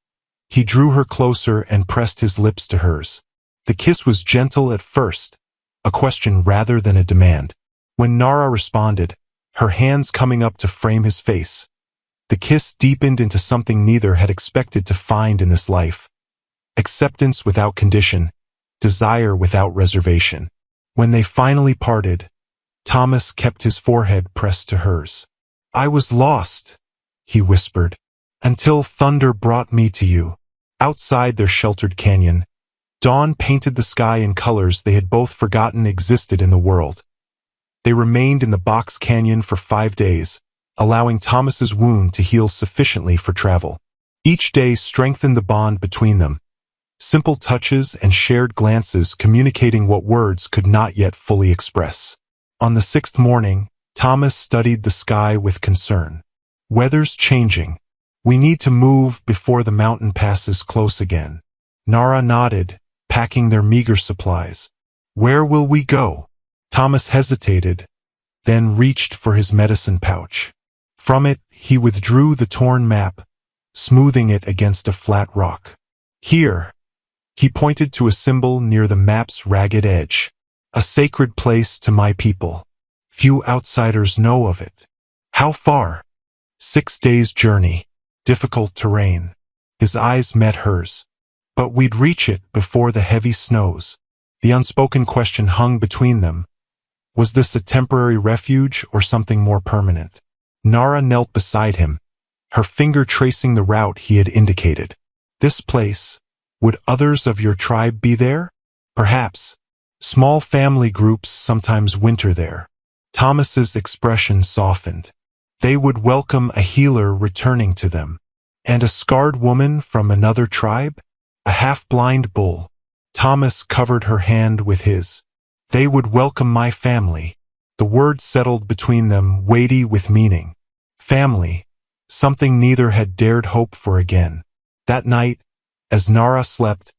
He drew her closer and pressed his lips to hers. The kiss was gentle at first, a question rather than a demand. When Nara responded, her hands coming up to frame his face, the kiss deepened into something neither had expected to find in this life. Acceptance without condition, desire without reservation. When they finally parted, Thomas kept his forehead pressed to hers. "I was lost," he whispered, "until thunder brought me to you." Outside their sheltered canyon, dawn painted the sky in colors they had both forgotten existed in the world. They remained in the box canyon for 5 days, allowing Thomas's wound to heal sufficiently for travel. Each day strengthened the bond between them, simple touches and shared glances communicating what words could not yet fully express. On the 6th morning, Thomas studied the sky with concern. "Weather's changing. We need to move before the mountain passes close again." Nara nodded, packing their meager supplies. "Where will we go?" Thomas hesitated, then reached for his medicine pouch. From it, he withdrew the torn map, smoothing it against a flat rock. "Here," he pointed to a symbol near the map's ragged edge. "A sacred place to my people. Few outsiders know of it." "How far?" 6 days' journey. Difficult terrain. His eyes met hers. "But we'd reach it before the heavy snows." The unspoken question hung between them. Was this a temporary refuge or something more permanent? Nara knelt beside him, her finger tracing the route he had indicated. "This place, would others of your tribe be there?" "Perhaps. Small family groups sometimes winter there." Thomas's expression softened. "They would welcome a healer returning to them." "And a scarred woman from another tribe? A half-blind bull?" Thomas covered her hand with his. "They would welcome my family." The word settled between them, weighty with meaning. Family, something neither had dared hope for again. That night, as Nara slept,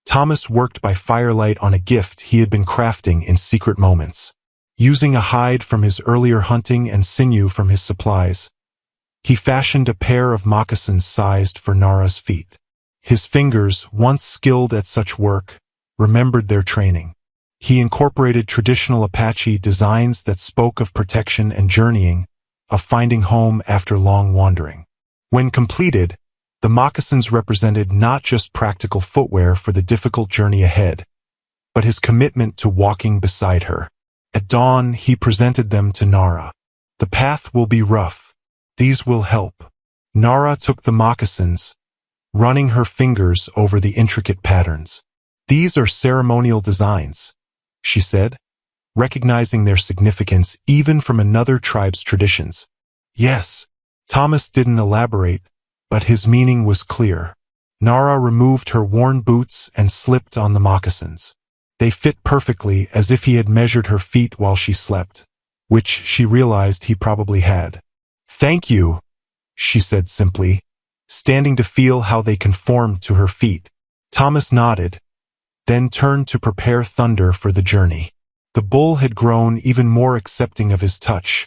Thomas worked by firelight on a gift he had been crafting in secret moments. Using a hide from his earlier hunting and sinew from his supplies, he fashioned a pair of moccasins sized for Nara's feet. His fingers, once skilled at such work, remembered their training. He incorporated traditional Apache designs that spoke of protection and journeying, of finding home after long wandering. When completed, the moccasins represented not just practical footwear for the difficult journey ahead, but his commitment to walking beside her. At dawn, he presented them to Nara. "The path will be rough. These will help." Nara took the moccasins, running her fingers over the intricate patterns. "These are ceremonial designs," she said, recognizing their significance even from another tribe's traditions. "Yes." Thomas didn't elaborate, but his meaning was clear. Nara removed her worn boots and slipped on the moccasins. They fit perfectly, as if he had measured her feet while she slept, which she realized he probably had. "Thank you," she said simply, standing to feel how they conformed to her feet. Thomas nodded, then turned to prepare Thunder for the journey. The bull had grown even more accepting of his touch,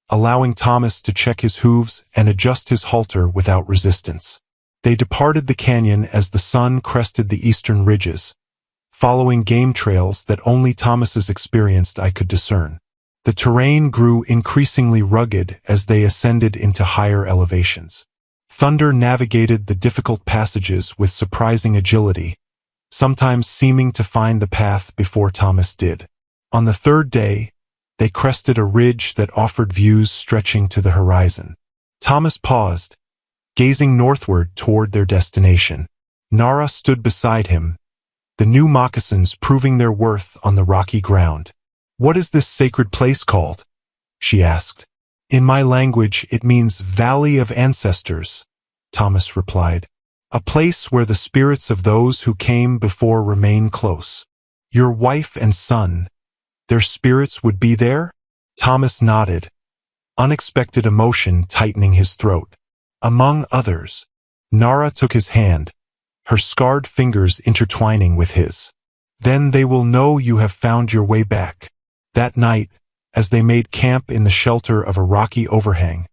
allowing Thomas to check his hooves and adjust his halter without resistance. They departed the canyon as the sun crested the eastern ridges, following game trails that only Thomas's experienced eye could discern. The terrain grew increasingly rugged as they ascended into higher elevations. Thunder navigated the difficult passages with surprising agility, sometimes seeming to find the path before Thomas did. On the 3rd day, they crested a ridge that offered views stretching to the horizon. Thomas paused, gazing northward toward their destination. Nara stood beside him, the new moccasins proving their worth on the rocky ground. "What is this sacred place called?" she asked. "In my language, it means Valley of Ancestors," Thomas replied. "A place where the spirits of those who came before remain close. Your wife and son, their spirits would be there?" Thomas nodded, unexpected emotion tightening his throat. "Among others." Nara took his hand, her scarred fingers intertwining with his. Then they will know you have found your way back. That night, as they made camp in the shelter of a rocky overhang,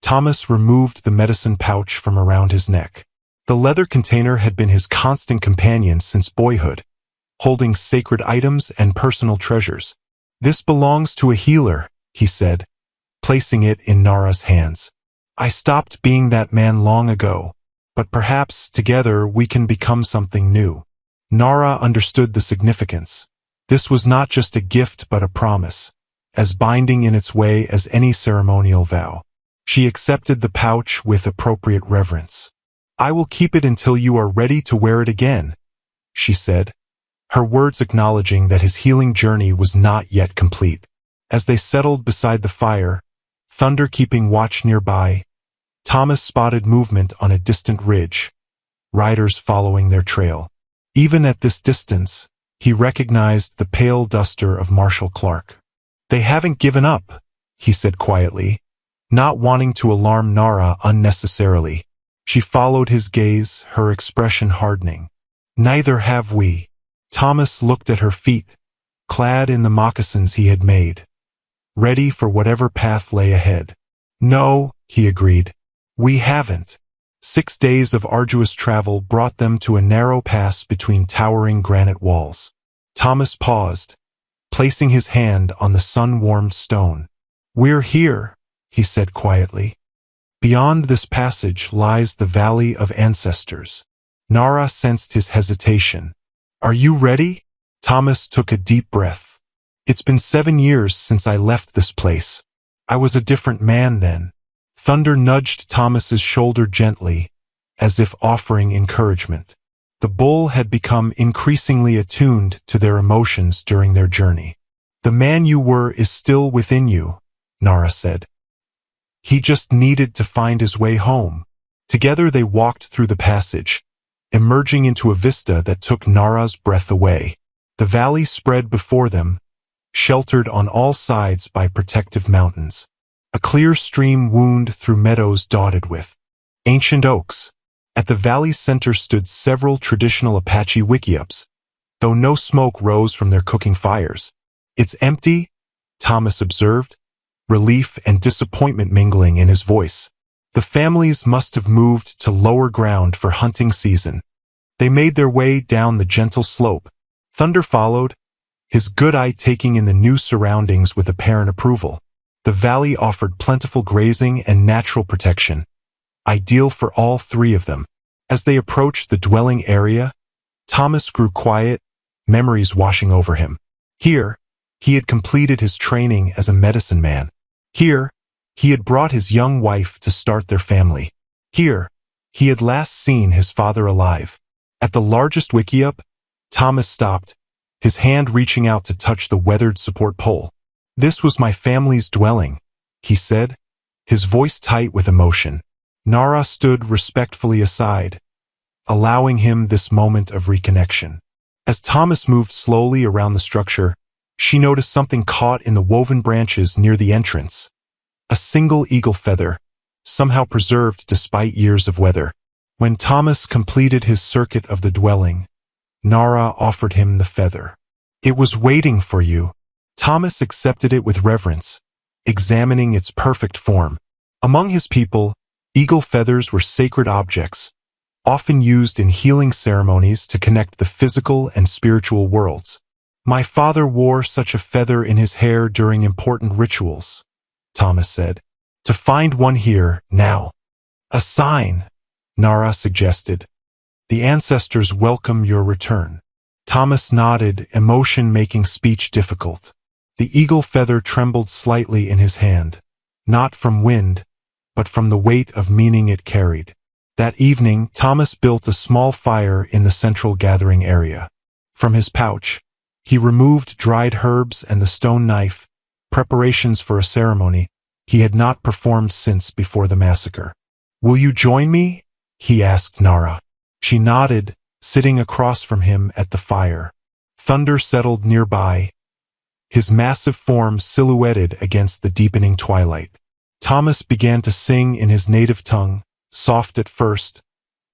Thomas removed the medicine pouch from around his neck. The leather container had been his constant companion since boyhood, holding sacred items and personal treasures. This belongs to a healer, he said, placing it in Nara's hands. I stopped being that man long ago, but perhaps together we can become something new. Nara understood the significance. This was not just a gift but a promise, as binding in its way as any ceremonial vow. She accepted the pouch with appropriate reverence. I will keep it until you are ready to wear it again, she said, her words acknowledging that his healing journey was not yet complete. As they settled beside the fire, Thunder keeping watch nearby, Thomas spotted movement on a distant ridge, riders following their trail. Even at this distance, he recognized the pale duster of Marshal Clark. They haven't given up, he said quietly, not wanting to alarm Nara unnecessarily. She followed his gaze, her expression hardening. Neither have we. Thomas looked at her feet, clad in the moccasins he had made, ready for whatever path lay ahead. No, he agreed. We haven't. 6 days of arduous travel brought them to a narrow pass between towering granite walls. Thomas paused, placing his hand on the sun-warmed stone. We're here, he said quietly. Beyond this passage lies the Valley of Ancestors. Nara sensed his hesitation. Are you ready? Thomas took a deep breath. It's been 7 years since I left this place. I was a different man then. Thunder nudged Thomas's shoulder gently, as if offering encouragement. The bull had become increasingly attuned to their emotions during their journey. The man you were is still within you, Nara said. He just needed to find his way home. Together they walked through the passage, emerging into a vista that took Nara's breath away. The valley spread before them, sheltered on all sides by protective mountains. A clear stream wound through meadows dotted with ancient oaks. At the valley's center stood several traditional Apache wickiups, though no smoke rose from their cooking fires. It's empty, Thomas observed, relief and disappointment mingling in his voice. The families must have moved to lower ground for hunting season. They made their way down the gentle slope. Thunder followed, his good eye taking in the new surroundings with apparent approval. The valley offered plentiful grazing and natural protection, ideal for all three of them. As they approached the dwelling area, Thomas grew quiet, memories washing over him. Here, he had completed his training as a medicine man. Here, he had brought his young wife to start their family. Here, he had last seen his father alive. At the largest wickiup, Thomas stopped, his hand reaching out to touch the weathered support pole. This was my family's dwelling, he said, his voice tight with emotion. Nara stood respectfully aside, allowing him this moment of reconnection. As Thomas moved slowly around the structure, she noticed something caught in the woven branches near the entrance. A single eagle feather, somehow preserved despite years of weather. When Thomas completed his circuit of the dwelling, Nara offered him the feather. It was waiting for you. Thomas accepted it with reverence, examining its perfect form. Among his people, eagle feathers were sacred objects, often used in healing ceremonies to connect the physical and spiritual worlds. My father wore such a feather in his hair during important rituals, Thomas said. To find one here, now. A sign, Nara suggested. The ancestors welcome your return. Thomas nodded, emotion making speech difficult. The eagle feather trembled slightly in his hand, not from wind, but from the weight of meaning it carried. That evening, Thomas built a small fire in the central gathering area. From his pouch, he removed dried herbs and the stone knife, preparations for a ceremony he had not performed since before the massacre. Will you join me? He asked Nara. She nodded, sitting across from him at the fire. Thunder settled nearby, his massive form silhouetted against the deepening twilight. Thomas began to sing in his native tongue, soft at first,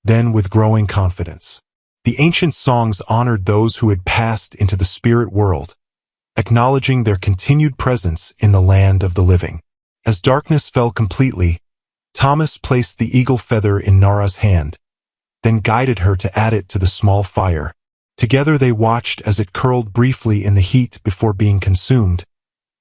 then with growing confidence. The ancient songs honored those who had passed into the spirit world, acknowledging their continued presence in the land of the living. As darkness fell completely, Thomas placed the eagle feather in Nara's hand, then guided her to add it to the small fire. Together they watched as it curled briefly in the heat before being consumed,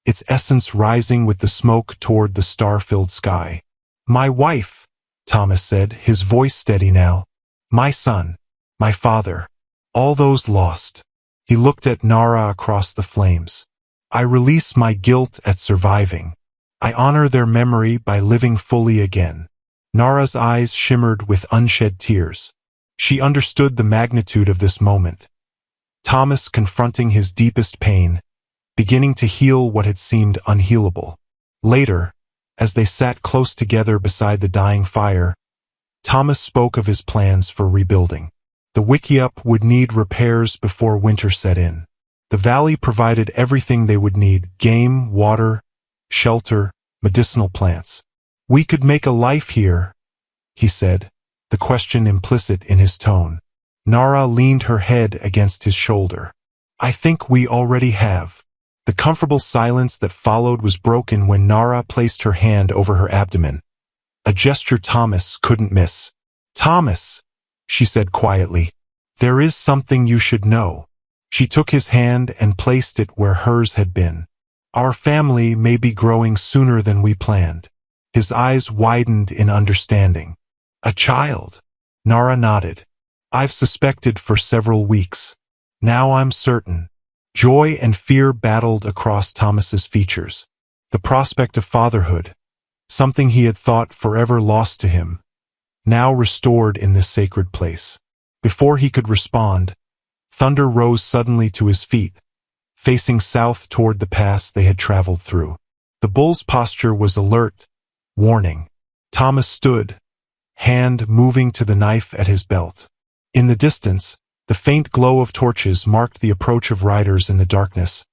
its essence rising with the smoke toward the star-filled sky. "My wife," Thomas said, his voice steady now. "My son, my father, all those lost." He looked at Nara across the flames. "I release my guilt at surviving. I honor their memory by living fully again." Nara's eyes shimmered with unshed tears. She understood the magnitude of this moment. Thomas confronting his deepest pain, beginning to heal what had seemed unhealable. Later, as they sat close together beside the dying fire, Thomas spoke of his plans for rebuilding. The Wickiup would need repairs before winter set in. The valley provided everything they would need: game, water, shelter, medicinal plants. "We could make a life here," he said, the question implicit in his tone. Nara leaned her head against his shoulder. "I think we already have." The comfortable silence that followed was broken when Nara placed her hand over her abdomen, a gesture Thomas couldn't miss. "Thomas," she said quietly, "there is something you should know." She took his hand and placed it where hers had been. "Our family may be growing sooner than we planned." His eyes widened in understanding. "A child?" Nara nodded. "I've suspected for several weeks. Now I'm certain." Joy and fear battled across Thomas's features. The prospect of fatherhood, something he had thought forever lost to him, now restored in this sacred place. Before he could respond, Thunder rose suddenly to his feet, facing south toward the pass they had traveled through. The bull's posture was alert, warning. Thomas stood, hand moving to the knife at his belt. In the distance, the faint glow of torches marked the approach of riders in the darkness.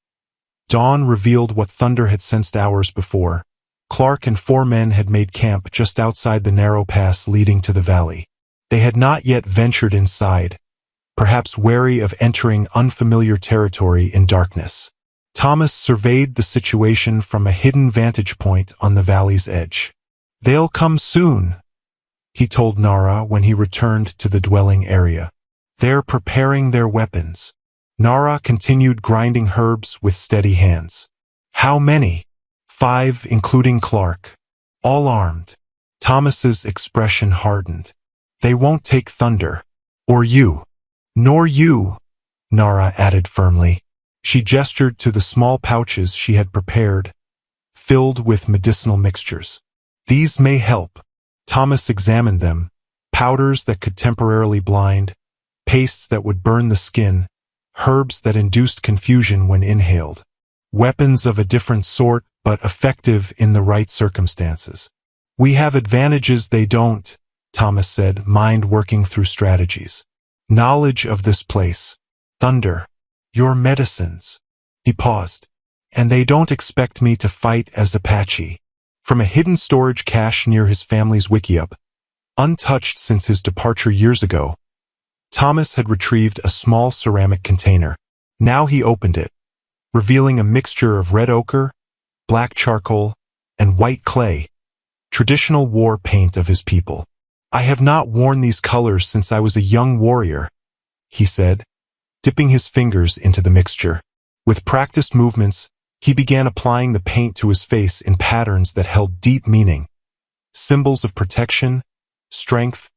Dawn revealed what Thunder had sensed hours before. Clark and 4 men had made camp just outside the narrow pass leading to the valley. They had not yet ventured inside, perhaps wary of entering unfamiliar territory in darkness. Thomas surveyed the situation from a hidden vantage point on the valley's edge. "They'll come soon," he told Nara when he returned to the dwelling area. "They're preparing their weapons." Nara continued grinding herbs with steady hands. "How many?" 5, including Clark. "All armed." Thomas's expression hardened. "They won't take Thunder. Or you." "Nor you," Nara added firmly. She gestured to the small pouches she had prepared, filled with medicinal mixtures. "These may help." Thomas examined them, powders that could temporarily blind, pastes that would burn the skin, herbs that induced confusion when inhaled. Weapons of a different sort, but effective in the right circumstances. "We have advantages they don't," Thomas said, mind working through strategies. "Knowledge of this place. Thunder. Your medicines." He paused. "And they don't expect me to fight as Apache." From a hidden storage cache near his family's Wickiup, untouched since his departure years ago, Thomas had retrieved a small ceramic container. Now he opened it, revealing a mixture of red ochre, black charcoal, and white clay, traditional war paint of his people. "I have not worn these colors since I was a young warrior," he said, dipping his fingers into the mixture. With practiced movements, he began applying the paint to his face in patterns that held deep meaning, symbols of protection, strength,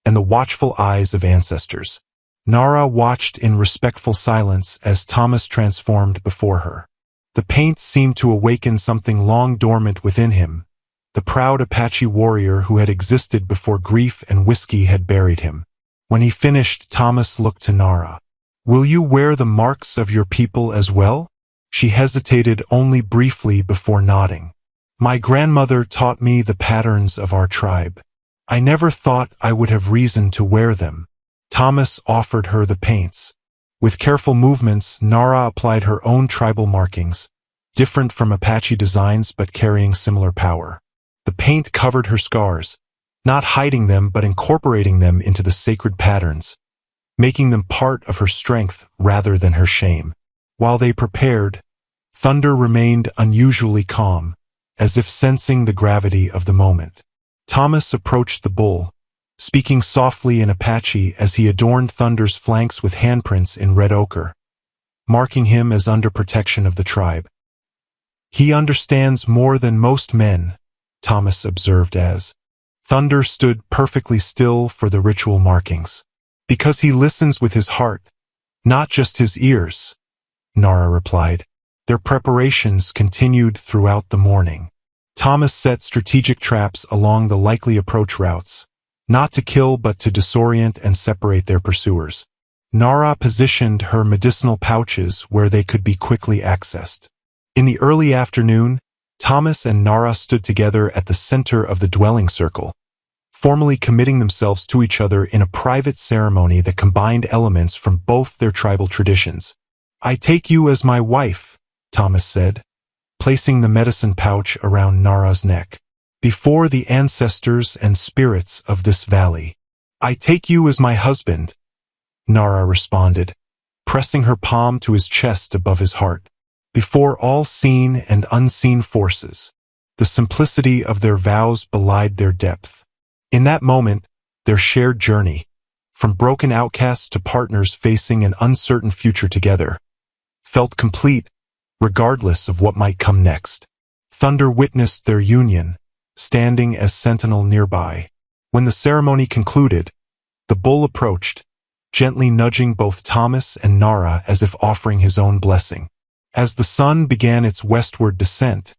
and the watchful eyes of ancestors. Nara watched in respectful silence as Thomas transformed before her. The paint seemed to awaken something long dormant within him, the proud Apache warrior who had existed before grief and whiskey had buried him. When he finished, Thomas looked to Nara. "Will you wear the marks of your people as well?" She hesitated only briefly before nodding. "My grandmother taught me the patterns of our tribe. I never thought I would have reason to wear them." Thomas offered her the paints. With careful movements, Nara applied her own tribal markings, different from Apache designs but carrying similar power. The paint covered her scars, not hiding them but incorporating them into the sacred patterns, making them part of her strength rather than her shame. While they prepared, Thunder remained unusually calm, as if sensing the gravity of the moment. Thomas approached the bull, speaking softly in Apache as he adorned Thunder's flanks with handprints in red ochre, marking him as under protection of the tribe. "He understands more than most men," Thomas observed as Thunder stood perfectly still for the ritual markings. "Because he listens with his heart, not just his ears," Nara replied. Their preparations continued throughout the morning. Thomas set strategic traps along the likely approach routes, not to kill but to disorient and separate their pursuers. Nara positioned her medicinal pouches where they could be quickly accessed. In the early afternoon, Thomas and Nara stood together at the center of the dwelling circle, formally committing themselves to each other in a private ceremony that combined elements from both their tribal traditions. "I take you as my wife," Thomas said, placing the medicine pouch around Nara's neck. "Before the ancestors and spirits of this valley." "I take you as my husband," Nara responded, pressing her palm to his chest above his heart. "Before all seen and unseen forces." The simplicity of their vows belied their depth. In that moment, their shared journey, from broken outcasts to partners facing an uncertain future together, felt complete, regardless of what might come next. Thunder witnessed their union, standing as sentinel nearby. When the ceremony concluded, the bull approached, gently nudging both Thomas and Nara as if offering his own blessing. As the sun began its westward descent,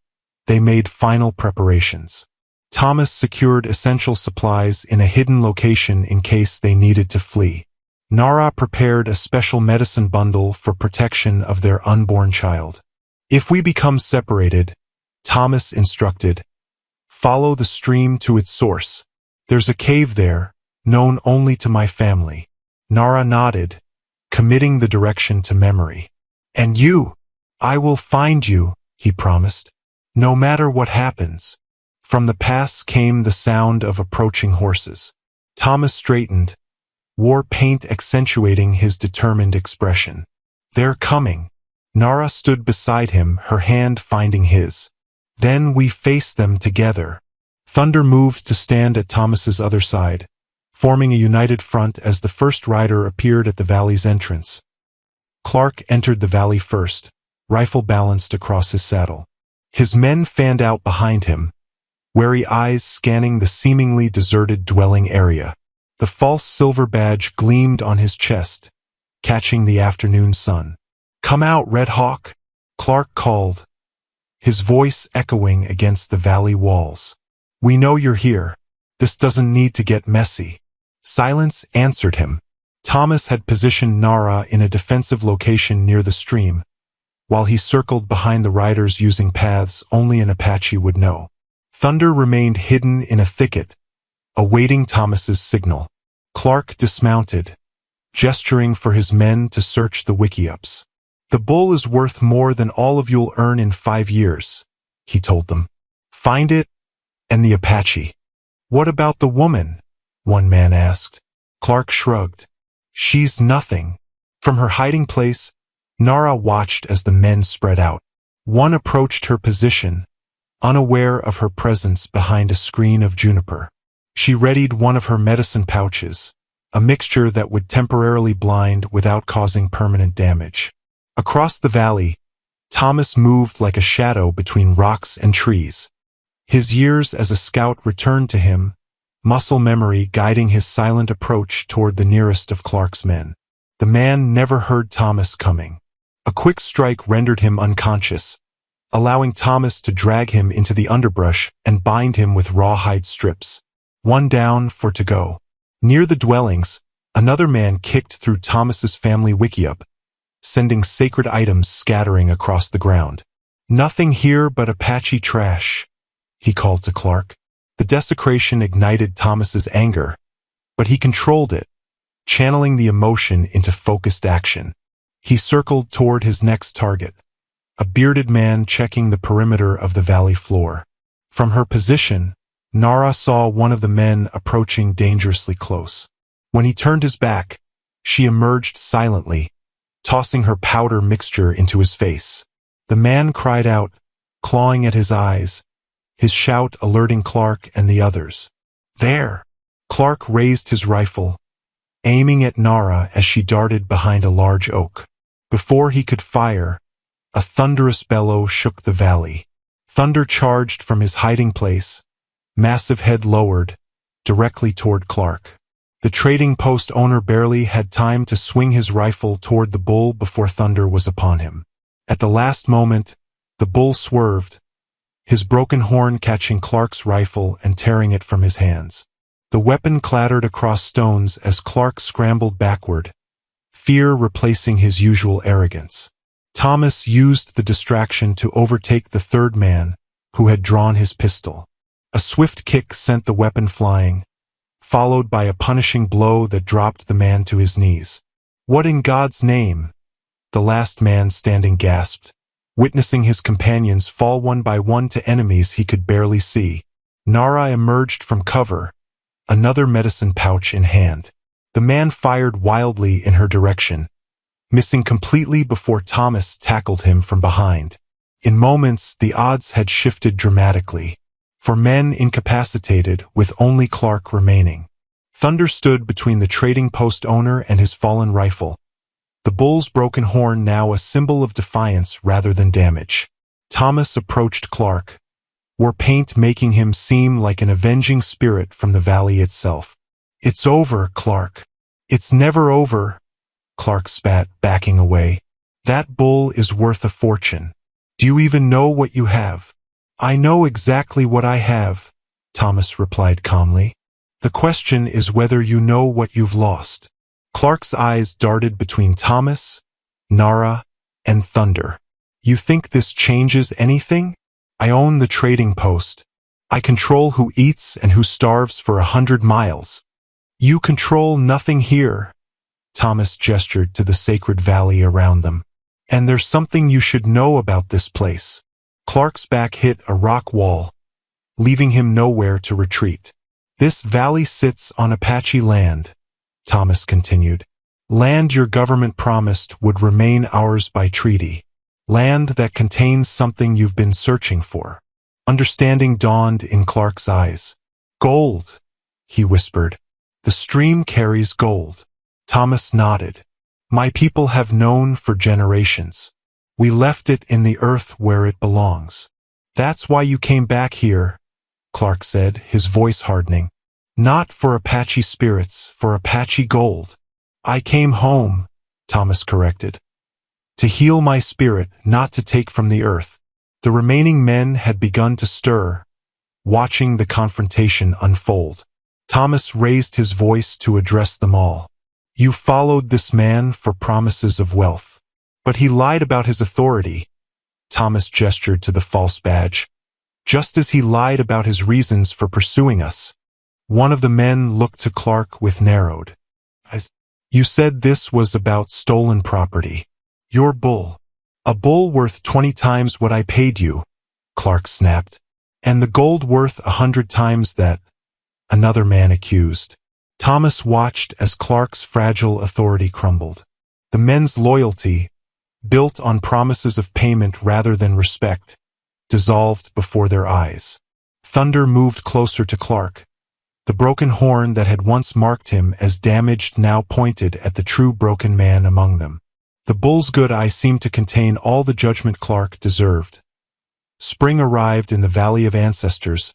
they made final preparations. Thomas secured essential supplies in a hidden location in case they needed to flee. Nara prepared a special medicine bundle for protection of their unborn child. "If we become separated," Thomas instructed, "follow the stream to its source. There's a cave there, known only to my family." Nara nodded, committing the direction to memory. "And you, I will find you," he promised, "no matter what happens." From the pass came the sound of approaching horses. Thomas straightened, war paint accentuating his determined expression. "They're coming." Nara stood beside him, her hand finding his. "Then we face them together." Thunder moved to stand at Thomas's other side, forming a united front as the first rider appeared at the valley's entrance. Clark entered the valley first, rifle balanced across his saddle. His men fanned out behind him, wary eyes scanning the seemingly deserted dwelling area. The false silver badge gleamed on his chest, catching the afternoon sun. "Come out, Red Hawk," Clark called, his voice echoing against the valley walls. "We know you're here. This doesn't need to get messy." Silence answered him. Thomas had positioned Nara in a defensive location near the stream, while he circled behind the riders using paths only an Apache would know. Thunder remained hidden in a thicket, awaiting Thomas's signal. Clark dismounted, gesturing for his men to search the wickiups. "The bull is worth more than all of you'll earn in 5 years, he told them. "Find it, and the Apache." "What about the woman?" one man asked. Clark shrugged. "She's nothing." From her hiding place, Nara watched as the men spread out. One approached her position, unaware of her presence behind a screen of juniper. She readied one of her medicine pouches, a mixture that would temporarily blind without causing permanent damage. Across the valley, Thomas moved like a shadow between rocks and trees. His years as a scout returned to him, muscle memory guiding his silent approach toward the nearest of Clark's men. The man never heard Thomas coming. A quick strike rendered him unconscious, allowing Thomas to drag him into the underbrush and bind him with rawhide strips. One down, 4 to go. Near the dwellings, another man kicked through Thomas's family wickiup, sending sacred items scattering across the ground. "Nothing here but Apache trash," he called to Clark. The desecration ignited Thomas's anger, but he controlled it, channeling the emotion into focused action. He circled toward his next target, a bearded man checking the perimeter of the valley floor. From her position, Nara saw one of the men approaching dangerously close. When he turned his back, she emerged silently, tossing her powder mixture into his face. The man cried out, clawing at his eyes, his shout alerting Clark and the others. There! Clark raised his rifle, aiming at Nara as she darted behind a large oak. Before he could fire, a thunderous bellow shook the valley. Thunder charged from his hiding place, massive head lowered, directly toward Clark. The trading post owner barely had time to swing his rifle toward the bull before Thunder was upon him. At the last moment, the bull swerved, his broken horn catching Clark's rifle and tearing it from his hands. The weapon clattered across stones as Clark scrambled backward, fear replacing his usual arrogance. Thomas used the distraction to overtake the third man, who had drawn his pistol. A swift kick sent the weapon flying, followed by a punishing blow that dropped the man to his knees. "What in God's name?" the last man standing gasped, witnessing his companions fall one by one to enemies he could barely see. Nara emerged from cover, another medicine pouch in hand. The man fired wildly in her direction, missing completely before Thomas tackled him from behind. In moments, the odds had shifted dramatically, for men incapacitated with only Clark remaining. Thunder stood between the trading post owner and his fallen rifle, the bull's broken horn now a symbol of defiance rather than damage. Thomas approached Clark, war paint making him seem like an avenging spirit from the valley itself. "It's over, Clark. It's never over," Clark spat, backing away. "That bull is worth a fortune. Do you even know what you have?" "I know exactly what I have," Thomas replied calmly. "The question is whether you know what you've lost." Clark's eyes darted between Thomas, Nara, and Thunder. "You think this changes anything? I own the trading post. I control who eats and who starves for 100 miles. You control nothing here." Thomas gestured to the sacred valley around them. "And there's something you should know about this place." Clark's back hit a rock wall, leaving him nowhere to retreat. "This valley sits on Apache land," Thomas continued. "Land your government promised would remain ours by treaty. Land that contains something you've been searching for." Understanding dawned in Clark's eyes. "Gold," he whispered. "The stream carries gold." Thomas nodded. "My people have known for generations. We left it in the earth where it belongs." "That's why you came back here," Clark said, his voice hardening. "Not for Apache spirits, for Apache gold." "I came home," Thomas corrected. "To heal my spirit, not to take from the earth." The remaining men had begun to stir, watching the confrontation unfold. Thomas raised his voice to address them all. "You followed this man for promises of wealth. But he lied about his authority." Thomas gestured to the false badge. "Just as he lied about his reasons for pursuing us." One of the men looked to Clark with narrowed eyes. "You said this was about stolen property. Your bull. A bull worth 20 times what I paid you," Clark snapped. "And the gold worth 100 times that," another man accused. Thomas watched as Clark's fragile authority crumbled. The men's loyalty, built on promises of payment rather than respect, dissolved before their eyes. Thunder moved closer to Clark. The broken horn that had once marked him as damaged now pointed at the true broken man among them. The bull's good eye seemed to contain all the judgment Clark deserved. Spring arrived in the Valley of Ancestors,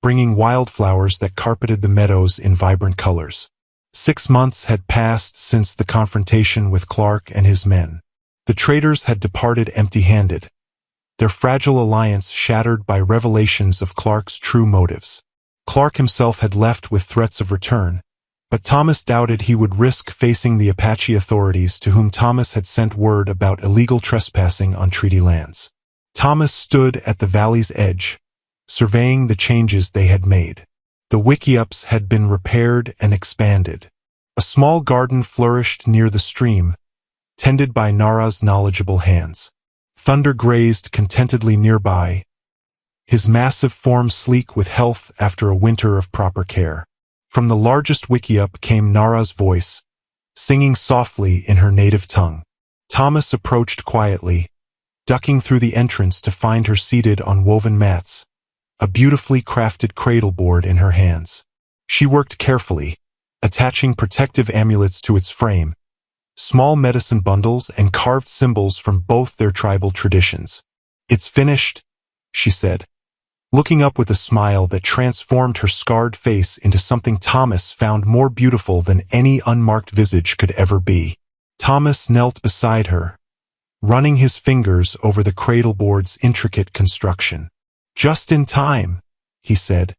bringing wildflowers that carpeted the meadows in vibrant colors. 6 months had passed since the confrontation with Clark and his men. The traders had departed empty-handed, their fragile alliance shattered by revelations of Clark's true motives. Clark himself had left with threats of return, but Thomas doubted he would risk facing the Apache authorities to whom Thomas had sent word about illegal trespassing on treaty lands. Thomas stood at the valley's edge, surveying the changes they had made. The wickiups had been repaired and expanded. A small garden flourished near the stream, tended by Nara's knowledgeable hands. Thunder grazed contentedly nearby, his massive form sleek with health after a winter of proper care. From the largest wickiup came Nara's voice, singing softly in her native tongue. Thomas approached quietly, ducking through the entrance to find her seated on woven mats, a beautifully crafted cradle board in her hands. She worked carefully, attaching protective amulets to its frame, small medicine bundles and carved symbols from both their tribal traditions. "It's finished," she said, looking up with a smile that transformed her scarred face into something Thomas found more beautiful than any unmarked visage could ever be. Thomas knelt beside her, running his fingers over the cradle board's intricate construction. "Just in time," he said,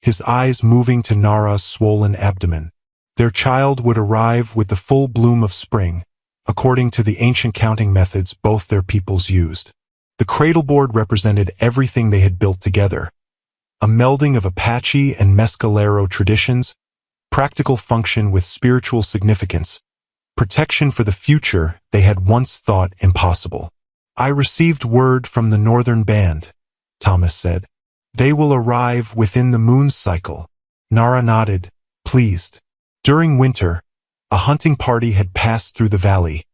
his eyes moving to Nara's swollen abdomen. Their child would arrive with the full bloom of spring, according to the ancient counting methods both their peoples used. The cradleboard represented everything they had built together, a melding of Apache and Mescalero traditions, practical function with spiritual significance, protection for the future they had once thought impossible. "I received word from the northern band," Thomas said. "They will arrive within the moon's cycle." Nara nodded, pleased. During winter, a hunting party had passed through the valley,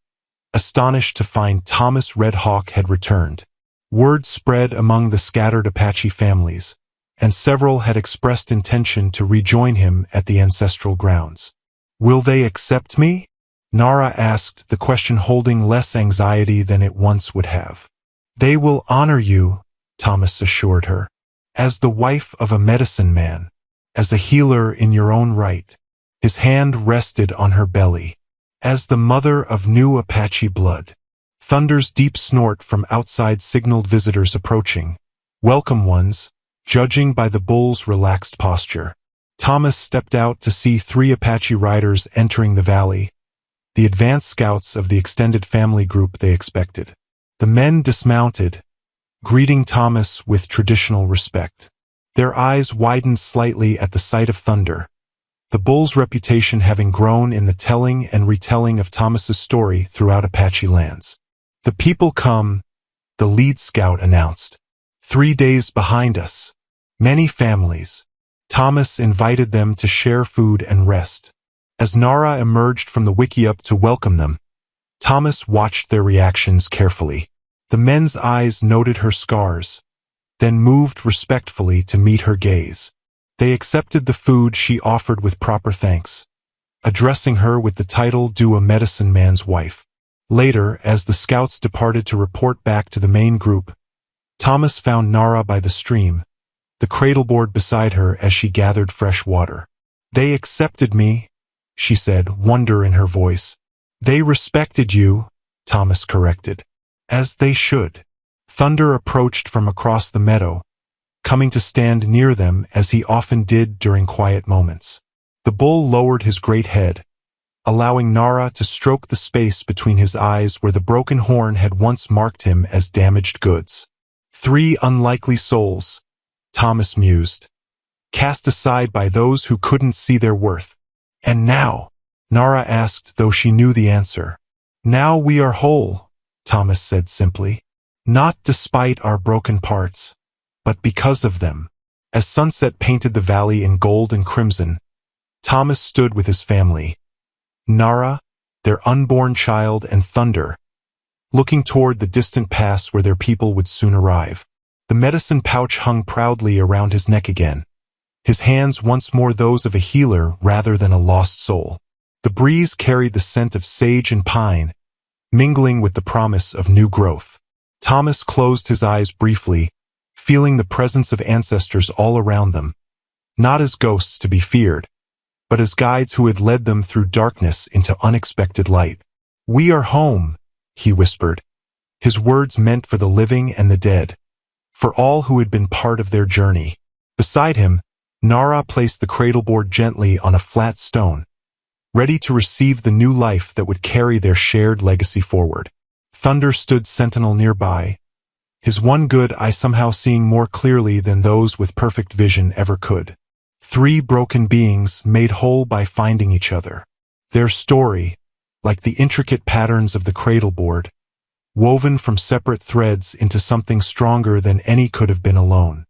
astonished to find Thomas Red Hawk had returned. Word spread among the scattered Apache families, and several had expressed intention to rejoin him at the ancestral grounds. "Will they accept me?" Nara asked, the question holding less anxiety than it once would have. "They will honor you," Thomas assured her, "as the wife of a medicine man, as a healer in your own right." His hand rested on her belly. "As the mother of new Apache blood." Thunder's deep snort from outside signaled visitors approaching. Welcome ones, judging by the bull's relaxed posture. Thomas stepped out to see 3 Apache riders entering the valley, the advance scouts of the extended family group they expected. The men dismounted, greeting Thomas with traditional respect. Their eyes widened slightly at the sight of Thunder, the bull's reputation having grown in the telling and retelling of Thomas's story throughout Apache lands. "The people come," the lead scout announced. 3 days behind us. Many families." Thomas invited them to share food and rest. As Nara emerged from the wickiup to welcome them, Thomas watched their reactions carefully. The men's eyes noted her scars, then moved respectfully to meet her gaze. They accepted the food she offered with proper thanks, addressing her with the title due a medicine man's wife. Later, as the scouts departed to report back to the main group, Thomas found Nara by the stream, the cradleboard beside her as she gathered fresh water. "They accepted me," she said, wonder in her voice. "They respected you," Thomas corrected. "As they should." Thunder approached from across the meadow, coming to stand near them as he often did during quiet moments. The bull lowered his great head, allowing Nara to stroke the space between his eyes where the broken horn had once marked him as damaged goods. 3 unlikely souls, Thomas mused, cast aside by those who couldn't see their worth. "And now?" Nara asked, though she knew the answer. "Now we are whole," Thomas said simply. "Not despite our broken parts, but because of them." As sunset painted the valley in gold and crimson, Thomas stood with his family, Nara, their unborn child, and Thunder, looking toward the distant pass where their people would soon arrive. The medicine pouch hung proudly around his neck again, his hands once more those of a healer rather than a lost soul. The breeze carried the scent of sage and pine, mingling with the promise of new growth. Thomas closed his eyes briefly, feeling the presence of ancestors all around them, not as ghosts to be feared, but as guides who had led them through darkness into unexpected light. "We are home," he whispered, his words meant for the living and the dead, for all who had been part of their journey. Beside him, Nara placed the cradleboard gently on a flat stone, ready to receive the new life that would carry their shared legacy forward. Thunder stood sentinel nearby, his one good eye somehow seeing more clearly than those with perfect vision ever could. 3 broken beings made whole by finding each other. Their story, like the intricate patterns of the cradleboard, woven from separate threads into something stronger than any could have been alone.